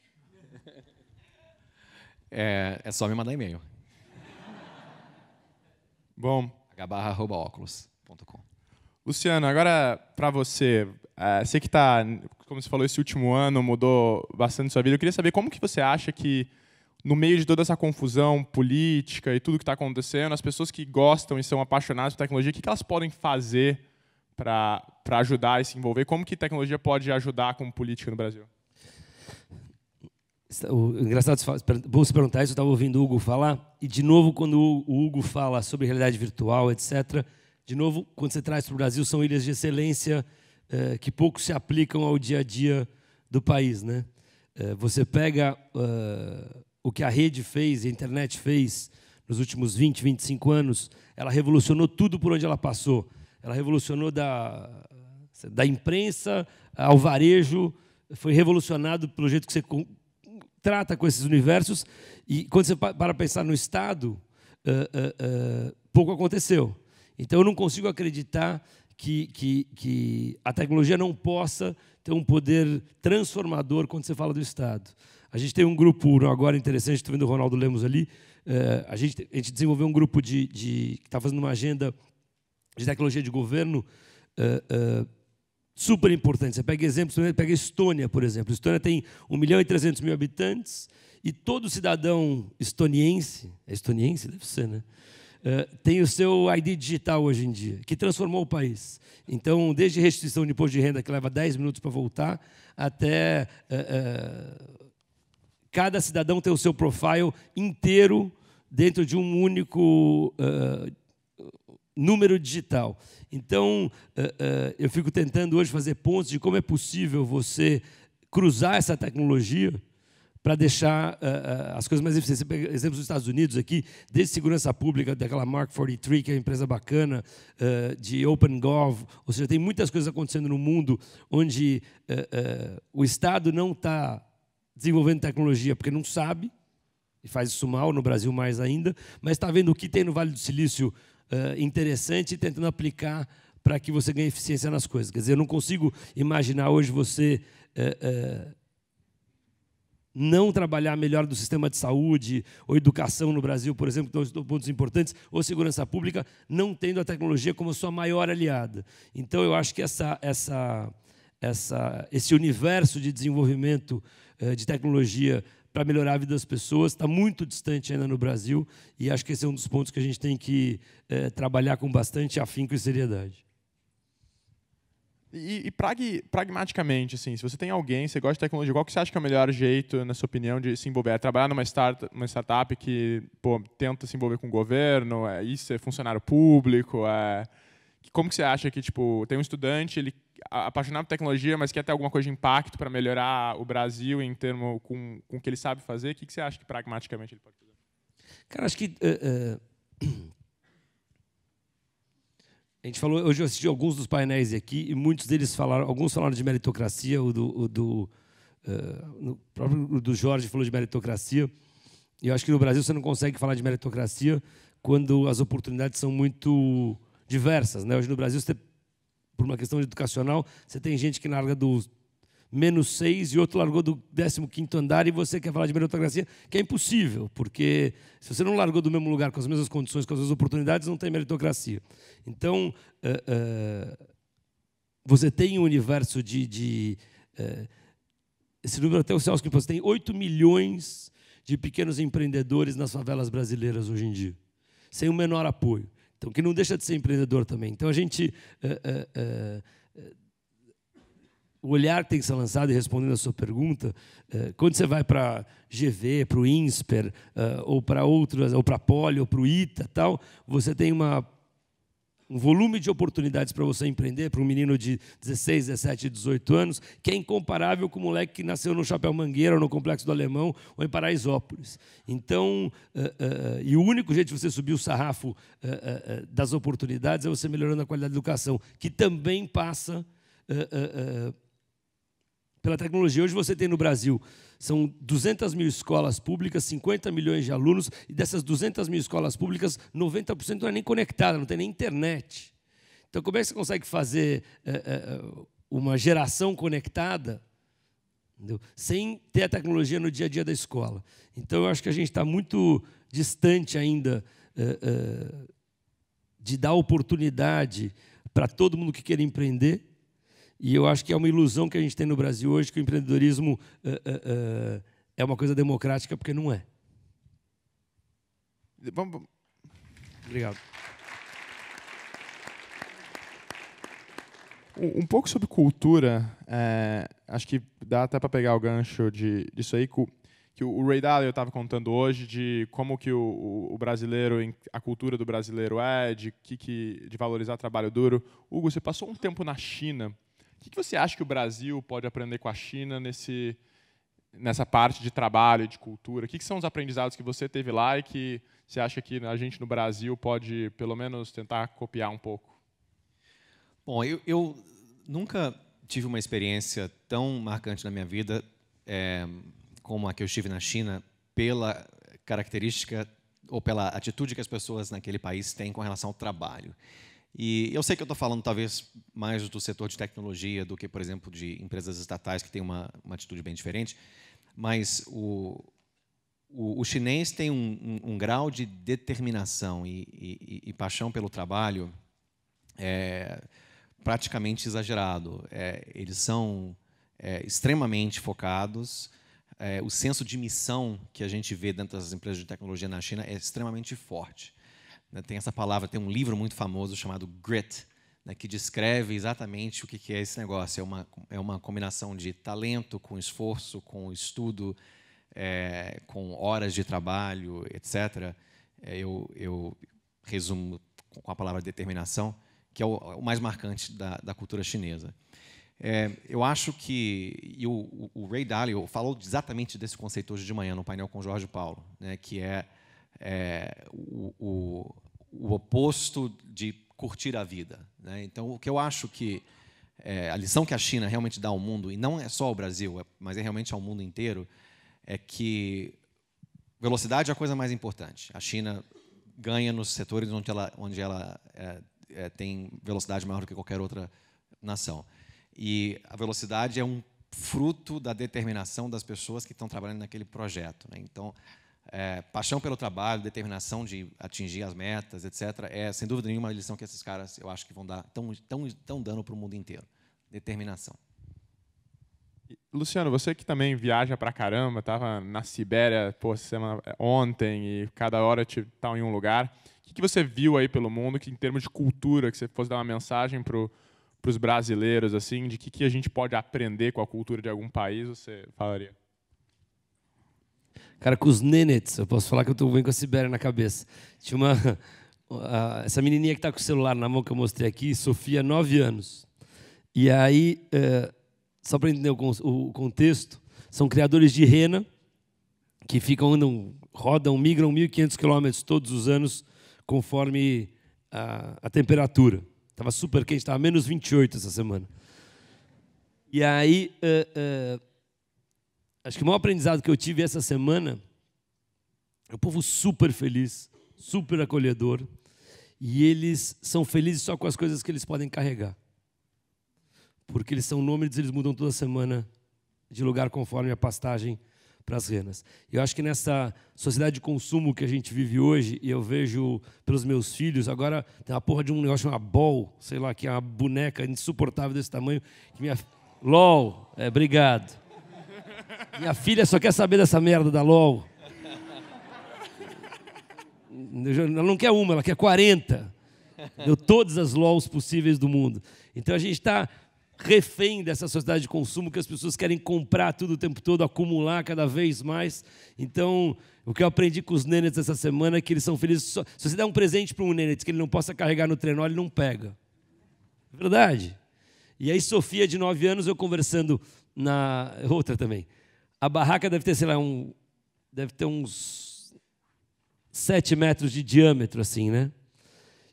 É só me mandar e-mail. Bom. h/@oculus.com. Luciano, agora para você, você que está, como você falou, esse último ano mudou bastante sua vida. Eu queria saber como que você acha que, no meio de toda essa confusão política e tudo que está acontecendo, as pessoas que gostam e são apaixonadas por tecnologia, o que elas podem fazer para ajudar e se envolver? Como que tecnologia pode ajudar como política no Brasil? Engraçado você perguntar isso, eu estava ouvindo o Hugo falar, e de novo, quando o Hugo fala sobre realidade virtual, etc., de novo, quando você traz para o Brasil, são ilhas de excelência que pouco se aplicam ao dia a dia do país, né? Você pega o que a rede fez, a internet fez nos últimos 20, 25 anos, ela revolucionou tudo por onde ela passou. Ela revolucionou da imprensa ao varejo, foi revolucionado pelo jeito que você trata com esses universos. E quando você para pensar no Estado, pouco aconteceu. Então, eu não consigo acreditar que a tecnologia não possa ter um poder transformador quando você fala do Estado. A gente tem um grupo agora interessante, estou vendo o Ronaldo Lemos ali, a gente desenvolveu um grupo que está fazendo uma agenda de tecnologia de governo super importante. Você pega exemplos, pega a Estônia, por exemplo. A Estônia tem 1.300.000 habitantes e todo cidadão estoniense, é estoniense? Deve ser, né? Tem o seu ID digital hoje em dia, que transformou o país. Então, desde restituição de imposto de renda, que leva 10 minutos para voltar, até cada cidadão ter o seu profile inteiro dentro de um único número digital. Então, eu fico tentando hoje fazer pontos de como é possível você cruzar essa tecnologia para deixar as coisas mais eficientes. Você pega exemplos dos Estados Unidos aqui, desde segurança pública, daquela Mark 43, que é uma empresa bacana, de OpenGov, ou seja, tem muitas coisas acontecendo no mundo onde o Estado não está desenvolvendo tecnologia porque não sabe, e faz isso mal, no Brasil mais ainda, mas está vendo o que tem no Vale do Silício interessante e tentando aplicar para que você ganhe eficiência nas coisas. Quer dizer, eu não consigo imaginar hoje você não trabalhar melhor do sistema de saúde ou educação no Brasil, por exemplo, que são pontos importantes, ou segurança pública, não tendo a tecnologia como sua maior aliada. Então, eu acho que esse universo de desenvolvimento de tecnologia para melhorar a vida das pessoas está muito distante ainda no Brasil, e acho que esse é um dos pontos que a gente tem que trabalhar com bastante afinco e seriedade. E pragmaticamente, assim, se você tem alguém, você gosta de tecnologia, qual que você acha que é o melhor jeito, na sua opinião, de se envolver? É trabalhar numa startup que tenta se envolver com o governo, isso é funcionário público? Como que você acha que tem um estudante, ele apaixonado por tecnologia, mas quer ter alguma coisa de impacto para melhorar o Brasil em termos com o que ele sabe fazer? O que você acha que pragmaticamente ele pode fazer? Cara, acho que a gente falou, hoje eu assisti alguns dos painéis aqui e muitos deles alguns falaram de meritocracia, o do Jorge falou de meritocracia. E eu acho que no Brasil você não consegue falar de meritocracia quando as oportunidades são muito diversas, né? Hoje no Brasil, por uma questão educacional, você tem gente que larga do -6 e outro largou do 15º andar, e você quer falar de meritocracia, que é impossível, porque se você não largou do mesmo lugar, com as mesmas condições, com as mesmas oportunidades, não tem meritocracia. Então, você tem um universo esse número até o Celso que você tem 8 milhões de pequenos empreendedores nas favelas brasileiras hoje em dia, sem o menor apoio. Então, que não deixa de ser empreendedor também. Então, a gente... o olhar tem que ser lançado, e respondendo a sua pergunta, quando você vai para GV, para o INSPER, ou para outras, ou para a Poli, ou para o ITA, tal, você tem uma um volume de oportunidades para você empreender, para um menino de 16, 17, 18 anos, que é incomparável com o moleque que nasceu no Chapéu Mangueira, ou no Complexo do Alemão, ou em Paraisópolis. Então, e o único jeito de você subir o sarrafo das oportunidades é você melhorando a qualidade da educação, que também passa pela tecnologia. Hoje você tem no Brasil, são 200 mil escolas públicas, 50 milhões de alunos, e dessas 200 mil escolas públicas, 90% não é nem conectada, não tem nem internet. Então, como é que você consegue fazer uma geração conectada, entendeu, sem ter a tecnologia no dia a dia da escola? Então, eu acho que a gente está muito distante ainda de dar oportunidade para todo mundo que queira empreender. E eu acho que é uma ilusão que a gente tem no Brasil hoje, que o empreendedorismo é uma coisa democrática, porque não é. Obrigado. Um pouco sobre cultura, acho que dá até para pegar o gancho disso aí, que o Ray Dalio estava contando hoje, de como que o brasileiro, a cultura do brasileiro de valorizar trabalho duro. Hugo, você passou um tempo na China. O que você acha que o Brasil pode aprender com a China nessa parte de trabalho e de cultura? O que são os aprendizados que você teve lá e que você acha que a gente no Brasil pode, pelo menos, tentar copiar um pouco? Bom, eu nunca tive uma experiência tão marcante na minha vida como a que eu tive na China, pela característica ou pela atitude que as pessoas naquele país têm com relação ao trabalho. E eu sei que eu estou falando talvez mais do setor de tecnologia do que, por exemplo, de empresas estatais que têm uma atitude bem diferente, mas o chinês tem um grau de determinação e paixão pelo trabalho praticamente exagerado. Eles são extremamente focados. O senso de missão que a gente vê dentro das empresas de tecnologia na China é extremamente forte. Tem essa palavra, tem um livro muito famoso chamado Grit, que descreve exatamente o que é esse negócio. É uma combinação de talento com esforço, com estudo, com horas de trabalho, etc. Eu resumo com a palavra determinação, que é o mais marcante da cultura chinesa. Eu acho que o Ray Dalio falou exatamente desse conceito hoje de manhã no painel com o Jorge Paulo, que o oposto de curtir a vida. Então, o que eu acho que a lição que a China realmente dá ao mundo, e não é só ao Brasil, mas é realmente ao mundo inteiro, é que velocidade é a coisa mais importante. A China ganha nos setores onde ela tem velocidade maior do que qualquer outra nação. E a velocidade é um fruto da determinação das pessoas que estão trabalhando naquele projeto. Então, paixão pelo trabalho, determinação de atingir as metas, etc., é, sem dúvida nenhuma, a lição que esses caras, eu acho que vão dar, tão dando para o mundo inteiro. Determinação. Luciano, você que também viaja pra caramba, estava na Sibéria ontem e cada hora está em um lugar. O que você viu aí pelo mundo, que em termos de cultura, que você fosse dar uma mensagem para os brasileiros, assim, de que a gente pode aprender com a cultura de algum país, você falaria? Cara, com os nenets, eu posso falar que eu estou bem com a Sibéria na cabeça. Tinha essa menininha que está com o celular na mão que eu mostrei aqui, Sofia, 9 anos. E aí, só para entender o contexto, são criadores de rena que rodam, migram 1.500 quilômetros todos os anos, conforme a temperatura. Estava super quente, estava menos 28 essa semana. E aí, acho que o maior aprendizado que eu tive essa semana é o povo super feliz, super acolhedor, e eles são felizes só com as coisas que eles podem carregar. Porque eles são nômades, eles mudam toda semana de lugar conforme a pastagem para as renas. Eu acho que nessa sociedade de consumo que a gente vive hoje, e eu vejo pelos meus filhos, agora tem uma porra de um negócio chamado Ball, sei lá, que é uma boneca insuportável desse tamanho. Que LOL, obrigado. Minha filha só quer saber dessa merda da LOL. Ela não quer uma, ela quer 40. Deu todas as LOLs possíveis do mundo. Então a gente está refém dessa sociedade de consumo que as pessoas querem comprar tudo o tempo todo, acumular cada vez mais. Então, o que eu aprendi com os Nenets essa semana é que eles são felizes. Se você der um presente para um Nenet que ele não possa carregar no trenó, ele não pega. Verdade. E aí, Sofia, de 9 anos, eu conversando na... Outra também. A barraca deve ter, sei lá, deve ter uns 7 metros de diâmetro, assim, né?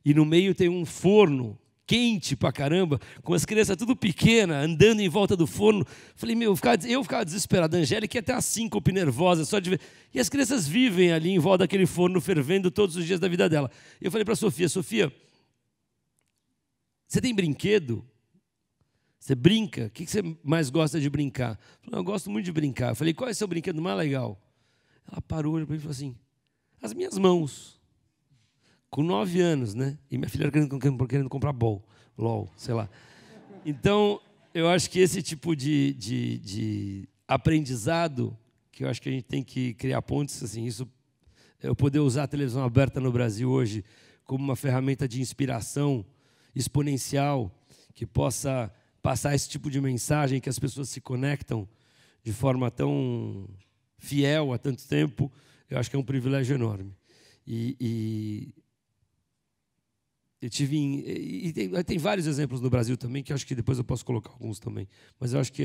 E no meio tem um forno quente pra caramba, com as crianças tudo pequena, andando em volta do forno. Falei, eu ficava desesperado. A Angélica ia até às síncope nervosa, só de ver. E as crianças vivem ali em volta daquele forno fervendo todos os dias da vida dela. Eu falei para a Sofia, você tem brinquedo? Você brinca? O que você mais gosta de brincar? Eu gosto muito de brincar. Eu falei, qual é o seu brinquedo mais legal? Ela parou e falou assim, as minhas mãos. Com 9 anos, né? E minha filha querendo comprar LOL, sei lá. Então, eu acho que esse tipo de aprendizado, que eu acho que a gente tem que criar pontes, assim, isso, eu poder usar a televisão aberta no Brasil hoje como uma ferramenta de inspiração exponencial, que possa passar esse tipo de mensagem, que as pessoas se conectam de forma tão fiel há tanto tempo, eu acho que é um privilégio enorme. Eu tive tem vários exemplos no Brasil também, que acho que depois eu posso colocar alguns também. Mas eu acho que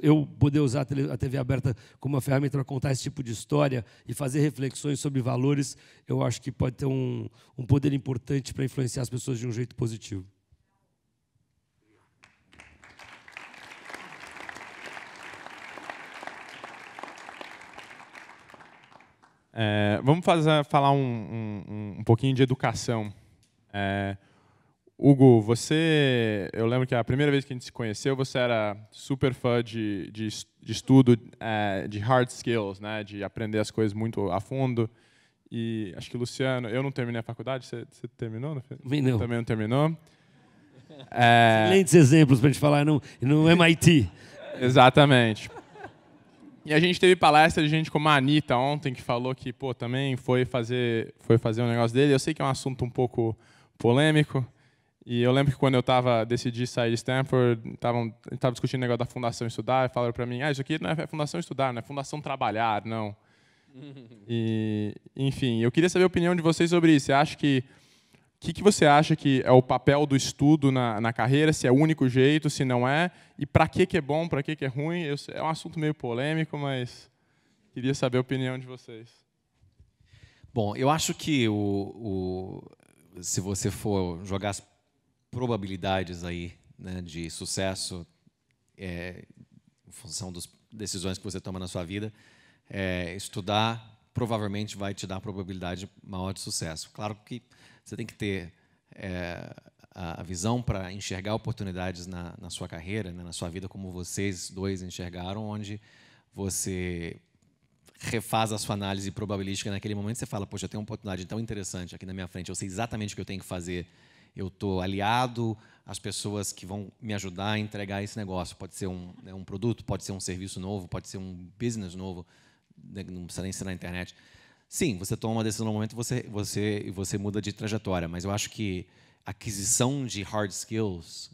eu poder usar a TV aberta como uma ferramenta para contar esse tipo de história e fazer reflexões sobre valores, eu acho que pode ter um poder importante para influenciar as pessoas de um jeito positivo. Vamos falar um pouquinho de educação. Hugo, eu lembro que a primeira vez que a gente se conheceu, você era super fã de estudo de hard skills, né, de aprender as coisas muito a fundo. E acho que o Luciano, eu não terminei a faculdade, você terminou? Não. Também não terminou? Excelentes exemplos para a gente falar no MIT. Exatamente. E a gente teve palestra de gente como a Anitta ontem, que falou que também foi fazer um negócio dele. Eu sei que é um assunto um pouco polêmico. E eu lembro que quando eu decidi sair de Stanford, estava discutindo o negócio da Fundação Estudar, e falaram para mim, isso aqui não é Fundação Estudar, não é Fundação Trabalhar, não. E, enfim, eu queria saber a opinião de vocês sobre isso. Você acha o que você acha que é o papel do estudo na carreira, se é o único jeito, se não é, e para que é bom, para que é ruim? É um assunto meio polêmico, mas queria saber a opinião de vocês. Bom, eu acho que se você for jogar as probabilidades aí, né, de sucesso em função das decisões que você toma na sua vida, estudar provavelmente vai te dar a probabilidade maior de sucesso. Claro que você tem que ter a visão para enxergar oportunidades na sua carreira, né, na sua vida, como vocês dois enxergaram, onde você refaz a sua análise probabilística naquele momento. Você fala, poxa, eu tenho uma oportunidade tão interessante aqui na minha frente, eu sei exatamente o que eu tenho que fazer, eu estou aliado às pessoas que vão me ajudar a entregar esse negócio. Pode ser um produto, pode ser um serviço novo, pode ser um business novo, não precisa nem ser na internet. Sim, você toma uma decisão no momento e você muda de trajetória, mas eu acho que a aquisição de hard skills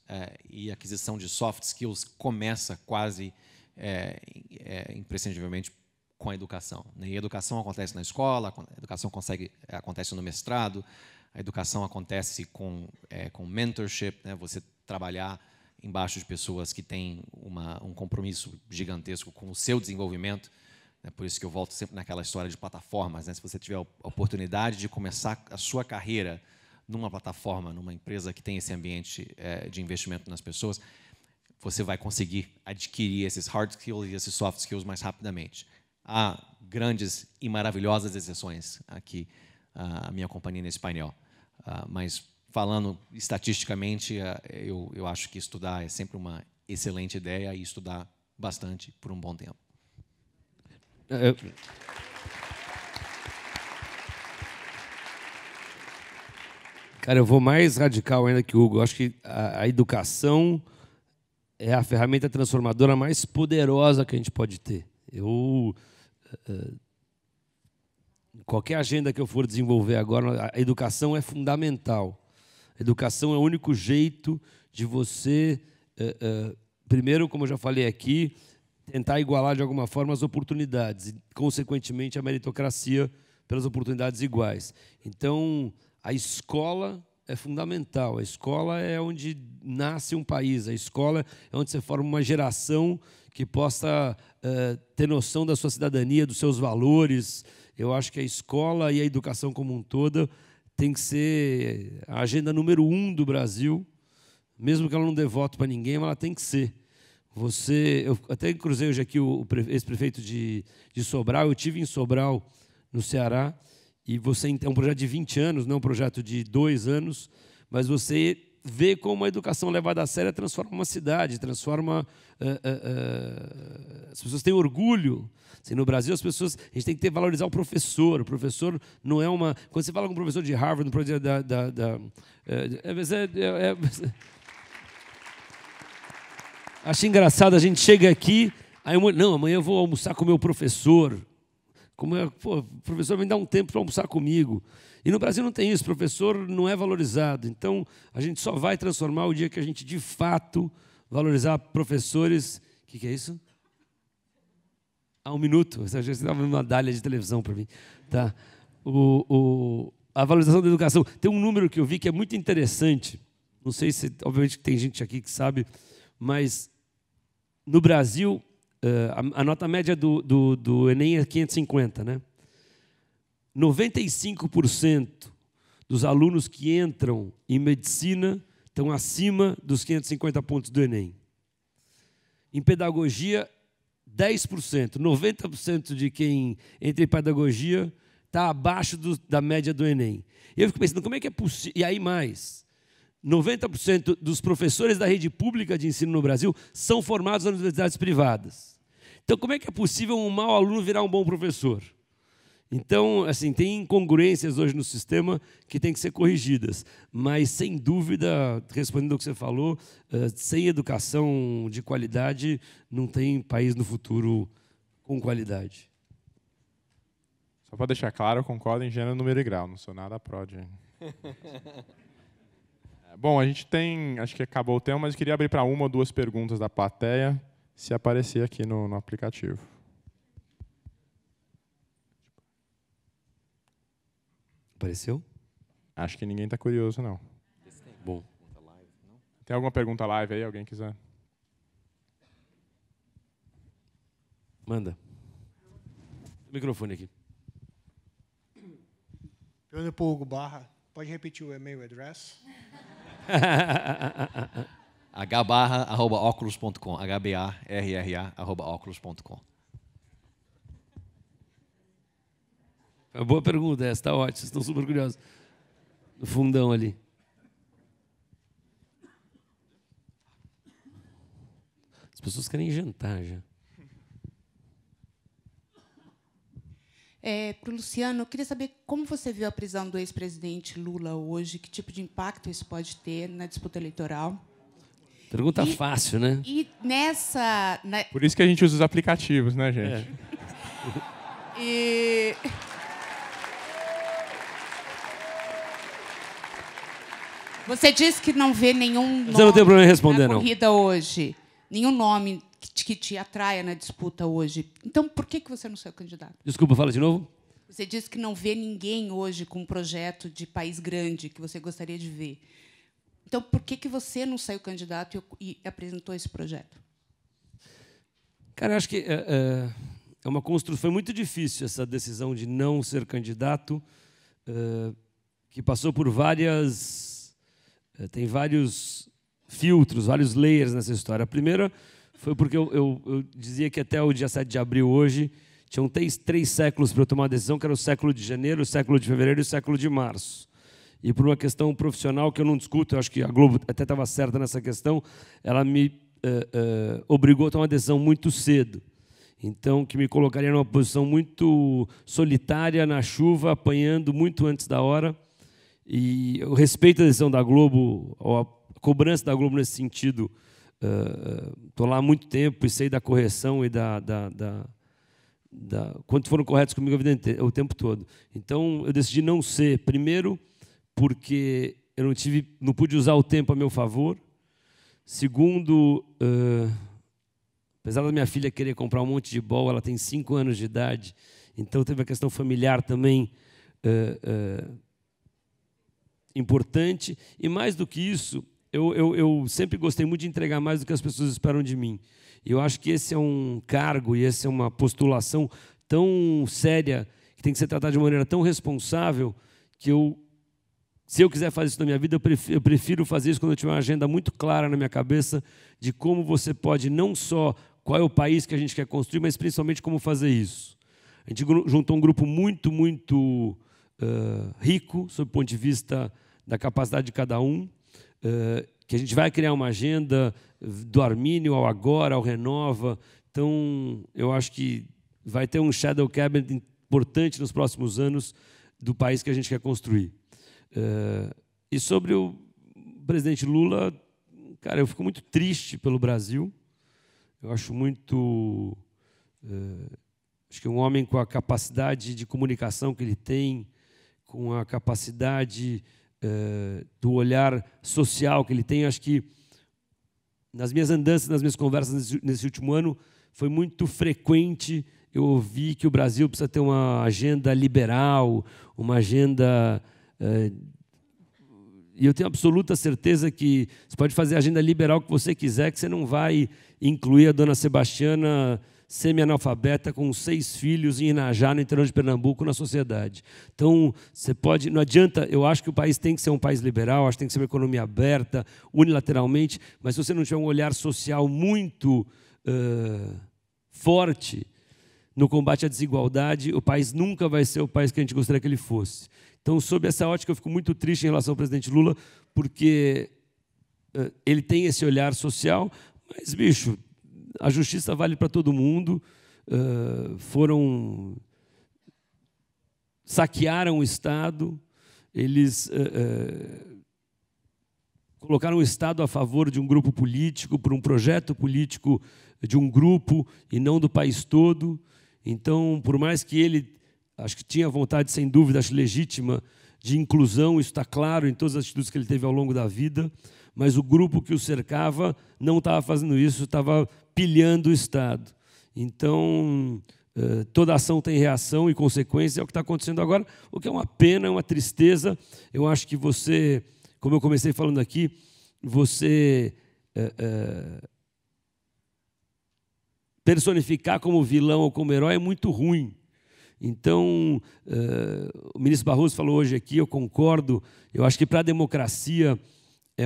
e a aquisição de soft skills começa quase imprescindivelmente com a educação. E a educação acontece na escola, a educação acontece no mestrado, a educação acontece com mentorship, né? Você trabalhar embaixo de pessoas que têm um compromisso gigantesco com o seu desenvolvimento. Por isso que eu volto sempre naquela história de plataformas, né? Se você tiver a oportunidade de começar a sua carreira numa plataforma, numa empresa que tem esse ambiente de investimento nas pessoas, você vai conseguir adquirir esses hard skills e esses soft skills mais rapidamente. Há grandes e maravilhosas exceções aqui, a minha companhia nesse painel. Mas, falando estatisticamente, eu acho que estudar é sempre uma excelente ideia e estudar bastante por um bom tempo. Cara, eu vou mais radical ainda que o Hugo. Eu acho que a educação é a ferramenta transformadora mais poderosa que a gente pode ter. Qualquer agenda que eu for desenvolver agora, a educação é fundamental. A educação é o único jeito de você primeiro, como eu já falei aqui, tentar igualar de alguma forma as oportunidades e, consequentemente, a meritocracia pelas oportunidades iguais. Então, a escola é fundamental. A escola é onde nasce um país. A escola é onde você forma uma geração que possa ter noção da sua cidadania, dos seus valores. Eu acho que a escola e a educação como um todo tem que ser a agenda número 1 do Brasil, mesmo que ela não dê voto para ninguém, mas ela tem que ser. Eu até cruzei hoje aqui o ex-prefeito de Sobral. Eu estive em Sobral, no Ceará, e é um projeto de 20 anos, não é um projeto de 2 anos, mas você vê como a educação levada a sério transforma uma cidade, transforma... as pessoas têm orgulho. Assim, no Brasil, a gente tem que valorizar o professor. O professor não é uma... Quando você fala com um professor de Harvard, um professor acho engraçado, a gente chega aqui, aí não, amanhã eu vou almoçar com o meu professor. O professor vem dar um tempo para almoçar comigo. E no Brasil não tem isso, o professor não é valorizado. Então, a gente só vai transformar o dia que a gente, de fato, valorizar professores... O que é isso? 1 minuto. Você estava uma medalha de televisão para mim. Tá. A valorização da educação. Tem um número que eu vi que é muito interessante. Não sei se, obviamente, tem gente aqui que sabe, mas no Brasil, a nota média do Enem é 550, né? 95% dos alunos que entram em medicina estão acima dos 550 pontos do Enem. Em pedagogia, 10%. 90% de quem entra em pedagogia está abaixo da média do Enem. E eu fico pensando, como é que é possível? E aí mais, 90% dos professores da rede pública de ensino no Brasil são formados nas universidades privadas. Então, como é que é possível um mau aluno virar um bom professor? Então, assim, tem incongruências hoje no sistema que têm que ser corrigidas. Mas, sem dúvida, respondendo ao que você falou, sem educação de qualidade, não tem país no futuro com qualidade. Só para deixar claro, eu concordo em gênero, número e grau. Não sou nada pró de... Bom, a gente tem... Acho que acabou o tema, mas eu queria abrir para 1 ou 2 perguntas da plateia, se aparecer aqui no aplicativo. Apareceu? Acho que ninguém está curioso, não. Bom. Tem alguma pergunta live aí? Alguém quiser? Manda. O microfone aqui. Pergunta para o Hugo Barra. Pode repetir o e-mail address? h@oculus.com. hbarra@oculus.com. É uma boa pergunta essa, está ótimo, vocês estão super curiosos. No fundão ali. As pessoas querem jantar já. Para o Luciano, eu queria saber como você viu a prisão do ex-presidente Lula hoje, que tipo de impacto isso pode ter na disputa eleitoral. Pergunta fácil, né? E nessa... Por isso que a gente usa os aplicativos, né, gente? E... Você disse que não vê nenhum nome Você não tem problema em responder, na corrida hoje. Nenhum nome que te atraia na disputa hoje. Então, por que você não saiu candidato? Desculpa, fala de novo. Você disse que não vê ninguém hoje com um projeto de país grande que você gostaria de ver. Então, por que você não saiu candidato e apresentou esse projeto? Cara, eu acho que é uma construção. Foi muito difícil essa decisão de não ser candidato, que passou por tem vários filtros, vários layers nessa história. A primeira foi porque eu dizia que até o dia 7 de abril, hoje, tinham 3 séculos para eu tomar a decisão, que era o século de janeiro, o século de fevereiro e o século de março. E por uma questão profissional que eu não discuto, eu acho que a Globo até estava certa nessa questão, ela me obrigou a tomar uma decisão muito cedo. Então, que me colocaria numa posição muito solitária, na chuva, apanhando muito antes da hora. E eu respeito a decisão da Globo, ou a cobrança da Globo nesse sentido. Estou lá há muito tempo e sei da correção e quanto foram corretos comigo o tempo todo. Então, eu decidi não ser, primeiro, porque eu não pude usar o tempo a meu favor. Segundo, apesar da minha filha querer comprar um monte de bola, ela tem 5 anos de idade, então teve a questão familiar também importante. E mais do que isso, eu sempre gostei muito de entregar mais do que as pessoas esperam de mim. E eu acho que esse é um cargo e essa é uma postulação tão séria, que tem que ser tratada de uma maneira tão responsável, que se eu quiser fazer isso na minha vida, eu prefiro fazer isso quando eu tiver uma agenda muito clara na minha cabeça de como você pode, não só qual é o país que a gente quer construir, mas principalmente como fazer isso. A gente juntou um grupo muito, muito rico, sob o ponto de vista da capacidade de cada um, que a gente vai criar uma agenda do Armínio ao Agora, ao Renova. Então, eu acho que vai ter um shadow cabinet importante nos próximos anos do país que a gente quer construir. E sobre o presidente Lula, cara, eu fico muito triste pelo Brasil. Eu acho muito... acho que um homem com a capacidade de comunicação que ele tem, com a capacidade do olhar social que ele tem, acho que nas minhas andanças, nas minhas conversas nesse último ano, foi muito frequente eu ouvi que o Brasil precisa ter uma agenda liberal, uma agenda... e eu tenho absoluta certeza que você pode fazer a agenda liberal que você quiser, que você não vai incluir a dona Sebastiana semi-analfabeta com 6 filhos em Inajá, no interior de Pernambuco, na sociedade. Então, você pode... Não adianta... Eu acho que o país tem que ser um país liberal, acho que tem que ser uma economia aberta, unilateralmente, mas se você não tiver um olhar social muito forte no combate à desigualdade, o país nunca vai ser o país que a gente gostaria que ele fosse. Então, sob essa ótica, eu fico muito triste em relação ao presidente Lula, porque ele tem esse olhar social, mas, bicho, a justiça vale para todo mundo, saquearam o Estado, eles colocaram o Estado a favor de um grupo político, por um projeto político de um grupo e não do país todo. Então, por mais que ele, acho que tinha vontade, sem dúvida, acho legítima, de inclusão, isso está claro em todas as atitudes que ele teve ao longo da vida, mas o grupo que o cercava não estava fazendo isso, estava pilhando o Estado. Então, toda ação tem reação e consequência, é o que está acontecendo agora, o que é uma pena, uma tristeza. Eu acho que você, como eu comecei falando aqui, você personificar como vilão ou como herói é muito ruim. Então, o ministro Barroso falou hoje aqui, eu concordo, eu acho que para a democracia é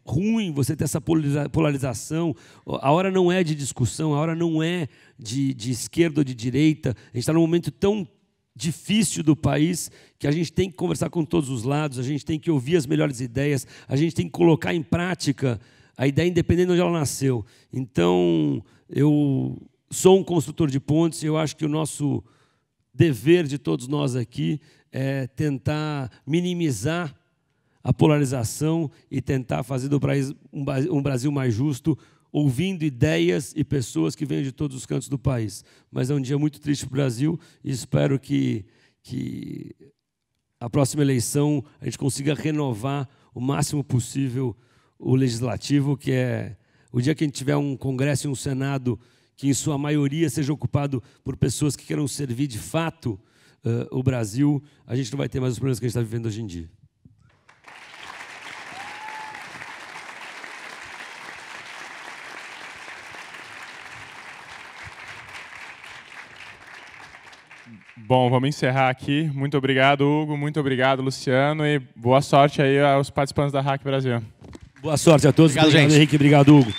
ruim você ter essa polarização. A hora não é de discussão, a hora não é de esquerda ou de direita. A gente está num momento tão difícil do país que a gente tem que conversar com todos os lados, a gente tem que ouvir as melhores ideias, a gente tem que colocar em prática a ideia independente de onde ela nasceu. Então, eu sou um construtor de pontes e eu acho que o nosso dever de todos nós aqui é tentar minimizar a polarização e tentar fazer do país um Brasil mais justo, ouvindo ideias e pessoas que vêm de todos os cantos do país. Mas é um dia muito triste para o Brasil e espero que a próxima eleição a gente consiga renovar o máximo possível o legislativo, que é o dia que a gente tiver um Congresso e um Senado que, em sua maioria, seja ocupado por pessoas que queiram servir de fato o Brasil, a gente não vai ter mais os problemas que a gente está vivendo hoje em dia. Bom, vamos encerrar aqui. Muito obrigado, Hugo. Muito obrigado, Luciano. E boa sorte aí aos participantes da Hack Brasil. Boa sorte a todos. Obrigado, gente. Henrique. Obrigado, Hugo.